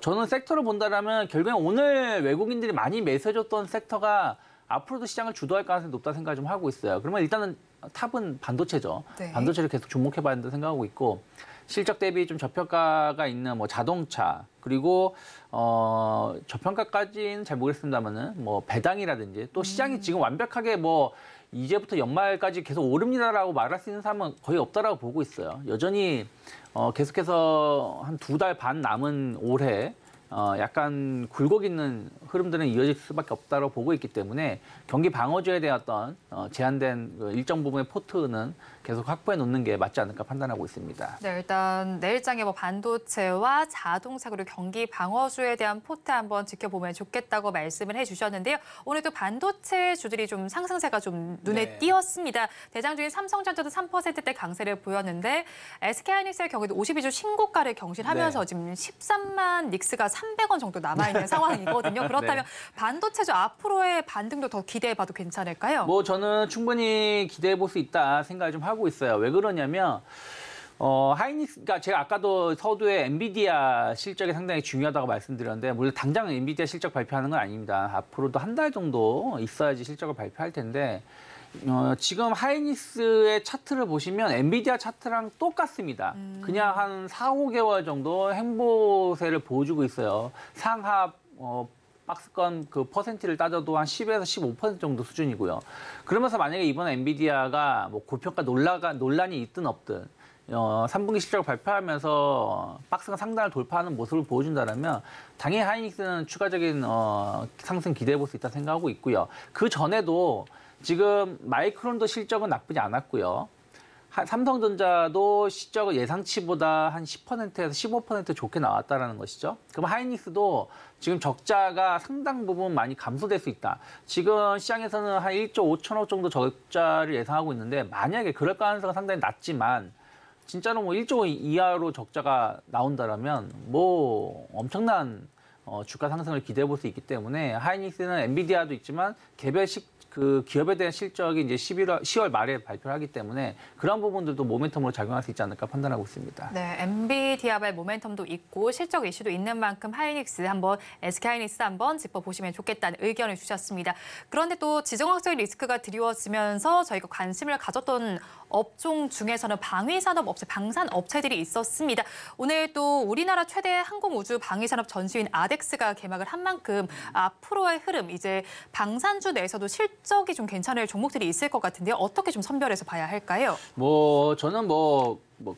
저는 섹터를 본다라면 결국엔 오늘 외국인들이 많이 매수해줬던 섹터가 앞으로도 시장을 주도할 가능성이 높다 생각을 좀 하고 있어요. 그러면 일단은 탑은 반도체죠. 반도체를 계속 주목해봐야 된다 생각하고 있고 실적 대비 좀 저평가가 있는 뭐 자동차 그리고 저평가까지는 잘 모르겠습니다만은 뭐 배당이라든지 또 시장이 지금 완벽하게 뭐 이제부터 연말까지 계속 오릅니다라고 말할 수 있는 사람은 거의 없다라고 보고 있어요. 여전히 계속해서 한 2달 반 남은 올해 약간 굴곡있는 흐름들은 이어질 수밖에 없다고 보고 있기 때문에 경기 방어주에 대한 어떤 제한된 일정 부분의 포트는 계속 확보해 놓는 게 맞지 않을까 판단하고 있습니다. 네, 일단 내일장에 반도체와 자동차 그리고 경기 방어주에 대한 포트 한번 지켜보면 좋겠다고 말씀을 해주셨는데요. 오늘도 반도체 주들이 좀 상승세가 좀 눈에 띄었습니다. 대장주인 삼성전자도 3%대 강세를 보였는데 SK하이닉스의 경우도 52주 신고가를 경신하면서 지금 13만 닉스가 300원 정도 남아있는 상황이거든요. 그렇다면 반도체주 앞으로의 반등도 더 기대해봐도 괜찮을까요? 뭐 저는 충분히 기대해볼 수 있다 생각을 좀 하고 있어요. 왜 그러냐면 하이닉스가 제가 아까도 서두에 엔비디아 실적이 상당히 중요하다고 말씀드렸는데 물론 당장 엔비디아 실적 발표하는 건 아닙니다. 앞으로도 한 달 정도 있어야지 실적을 발표할 텐데 지금 하이닉스의 차트를 보시면 엔비디아 차트랑 똑같습니다. 그냥 한 4, 5개월 정도 행보세를 보여주고 있어요. 상합 박스권 그 퍼센트를 따져도 한 10에서 15% 정도 수준이고요. 그러면서 만약에 이번에 엔비디아가 뭐 고평가 논란이 있든 없든 3분기 실적을 발표하면서 박스가 상단을 돌파하는 모습을 보여준다면 당연히 하이닉스는 추가적인 상승 기대해 볼 수 있다 생각하고 있고요. 그 전에도 지금 마이크론도 실적은 나쁘지 않았고요. 삼성전자도 실적을 예상치보다 한 10%에서 15% 좋게 나왔다는 것이죠. 그럼 하이닉스도 지금 적자가 상당 부분 많이 감소될 수 있다. 지금 시장에서는 한 1조 5천억 정도 적자를 예상하고 있는데 만약에 그럴 가능성은 상당히 낮지만 진짜로 뭐 1조 이하로 적자가 나온다면 뭐 엄청난 주가 상승을 기대해 볼 수 있기 때문에 하이닉스는 엔비디아도 있지만 개별 그 기업에 대한 실적이 이제 10월 말에 발표를 하기 때문에 그런 부분들도 모멘텀으로 작용할 수 있지 않을까 판단하고 있습니다. 네, 엔비디아발 모멘텀도 있고 실적 이슈도 있는 만큼 하이닉스 한번 SK하이닉스 한번 짚어보시면 좋겠다는 의견을 주셨습니다. 그런데 또 지정학적인 리스크가 드리워지면서 저희가 관심을 가졌던 업종 중에서는 방위산업업체, 방산업체들이 있었습니다. 오늘 또 우리나라 최대 항공우주 방위산업 전시인 아덱스가 개막을 한 만큼 앞으로의 흐름, 이제 방산주 내에서도 실적이 좀 괜찮을 종목들이 있을 것 같은데요. 어떻게 좀 선별해서 봐야 할까요? 저는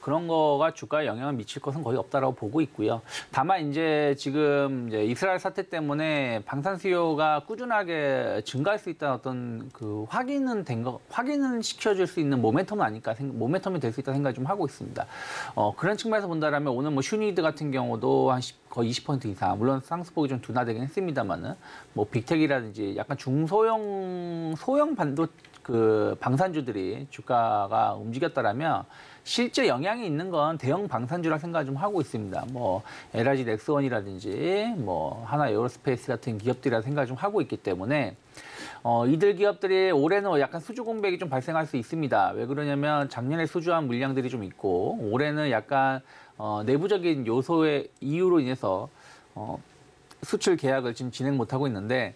그런 거가 주가에 영향을 미칠 것은 거의 없다라고 보고 있고요. 다만 이제 지금 이스라엘 사태 때문에 방산 수요가 꾸준하게 증가할 수 있다는 어떤 그 확인은 시켜줄 수 있는 모멘텀이 될 수 있다 생각을 좀 하고 있습니다. 그런 측면에서 본다라면 오늘 뭐 슈니드 같은 경우도 거의 20% 이상, 물론 상승폭이 좀 둔화되긴 했습니다만은 뭐 빅텍이라든지 약간 소형 방산주들이 주가가 움직였다라면 실제 영향이 있는 건 대형 방산주라 생각을 좀 하고 있습니다. 뭐 LG 넥스원이라든지 뭐 하나 에어로스페이스 같은 기업들이라 생각을 좀 하고 있기 때문에 이들 기업들이 올해는 약간 수주 공백이 좀 발생할 수 있습니다. 왜 그러냐면 작년에 수주한 물량들이 좀 있고 올해는 약간 내부적인 요소의 이유로 인해서 수출 계약을 지금 진행 못하고 있는데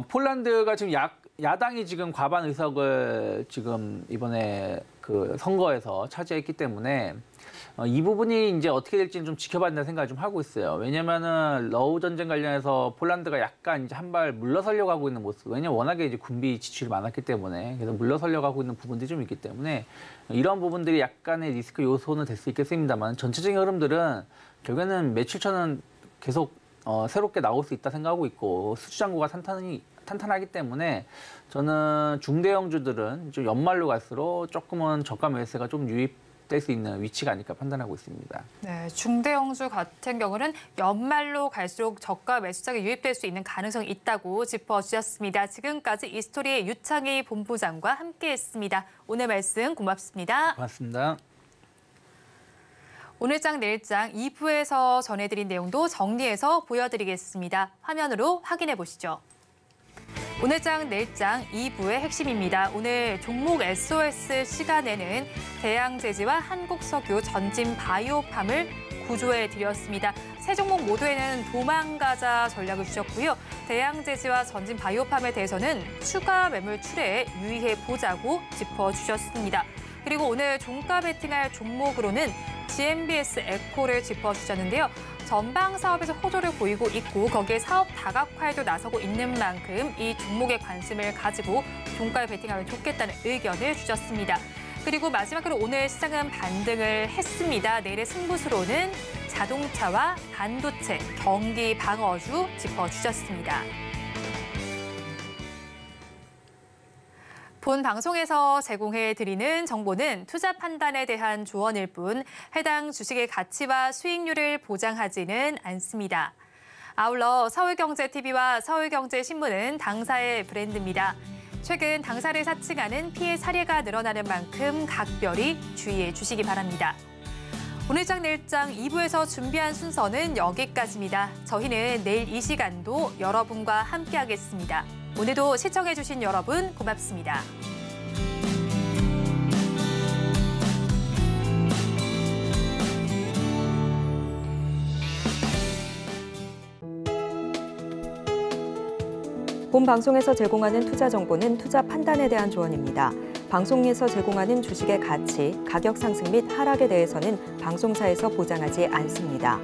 폴란드가 지금 야당이 지금 과반 의석을 지금 이번에 그 선거에서 차지했기 때문에 이 부분이 이제 어떻게 될지는 좀 지켜봐야 된다는 생각을 좀 하고 있어요. 왜냐면은 러우 전쟁 관련해서 폴란드가 약간 이제 한 발 물러서려고 하고 있는 모습. 왜냐면 워낙에 이제 군비 지출이 많았기 때문에 그래서 물러서려고 하고 있는 부분들이 좀 있기 때문에 이런 부분들이 약간의 리스크 요소는 될 수 있겠습니다만 전체적인 흐름들은 결국에는 매출처는 계속 새롭게 나올 수 있다 생각하고 있고 수주잔고가 탄탄하기 때문에 저는 중대형주들은 좀 연말로 갈수록 조금은 저가 매수세가 좀 유입될 수 있는 위치가 아닐까 판단하고 있습니다. 네, 중대형주 같은 경우는 연말로 갈수록 저가 매수작이 유입될 수 있는 가능성이 있다고 짚어주셨습니다. 지금까지 이스토리의 유창희 본부장과 함께했습니다. 오늘 말씀 고맙습니다. 고맙습니다. 오늘장 내일장 2부에서 전해드린 내용도 정리해서 보여드리겠습니다. 화면으로 확인해 보시죠. 오늘장 내일장 2부의 핵심입니다. 오늘 종목 SOS 시간에는 대양제지와 한국석유, 전진바이오팜을 구조해 드렸습니다. 세 종목 모두에는 도망가자 전략을 주셨고요. 대양제지와 전진바이오팜에 대해서는 추가 매물 출회에 유의해 보자고 짚어주셨습니다. 그리고 오늘 종가 베팅할 종목으로는 GMBS 에코를 짚어주셨는데요. 전방 사업에서 호조를 보이고 있고 거기에 사업 다각화에도 나서고 있는 만큼 이 종목에 관심을 가지고 종가에 베팅하면 좋겠다는 의견을 주셨습니다. 그리고 마지막으로 오늘 시장은 반등을 했습니다. 내일의 승부수로는 자동차와 반도체, 경기 방어주 짚어주셨습니다. 본 방송에서 제공해드리는 정보는 투자 판단에 대한 조언일 뿐 해당 주식의 가치와 수익률을 보장하지는 않습니다. 아울러 서울경제TV와 서울경제신문은 당사의 브랜드입니다. 최근 당사를 사칭하는 피해 사례가 늘어나는 만큼 각별히 주의해 주시기 바랍니다. 오늘장 내일장 2부에서 준비한 순서는 여기까지입니다. 저희는 내일 이 시간도 여러분과 함께하겠습니다. 오늘도 시청해주신 여러분 고맙습니다. 본 방송에서 제공하는 투자 정보는 투자 판단에 대한 조언입니다. 방송에서 제공하는 주식의 가치, 가격 상승 및 하락에 대해서는 방송사에서 보장하지 않습니다.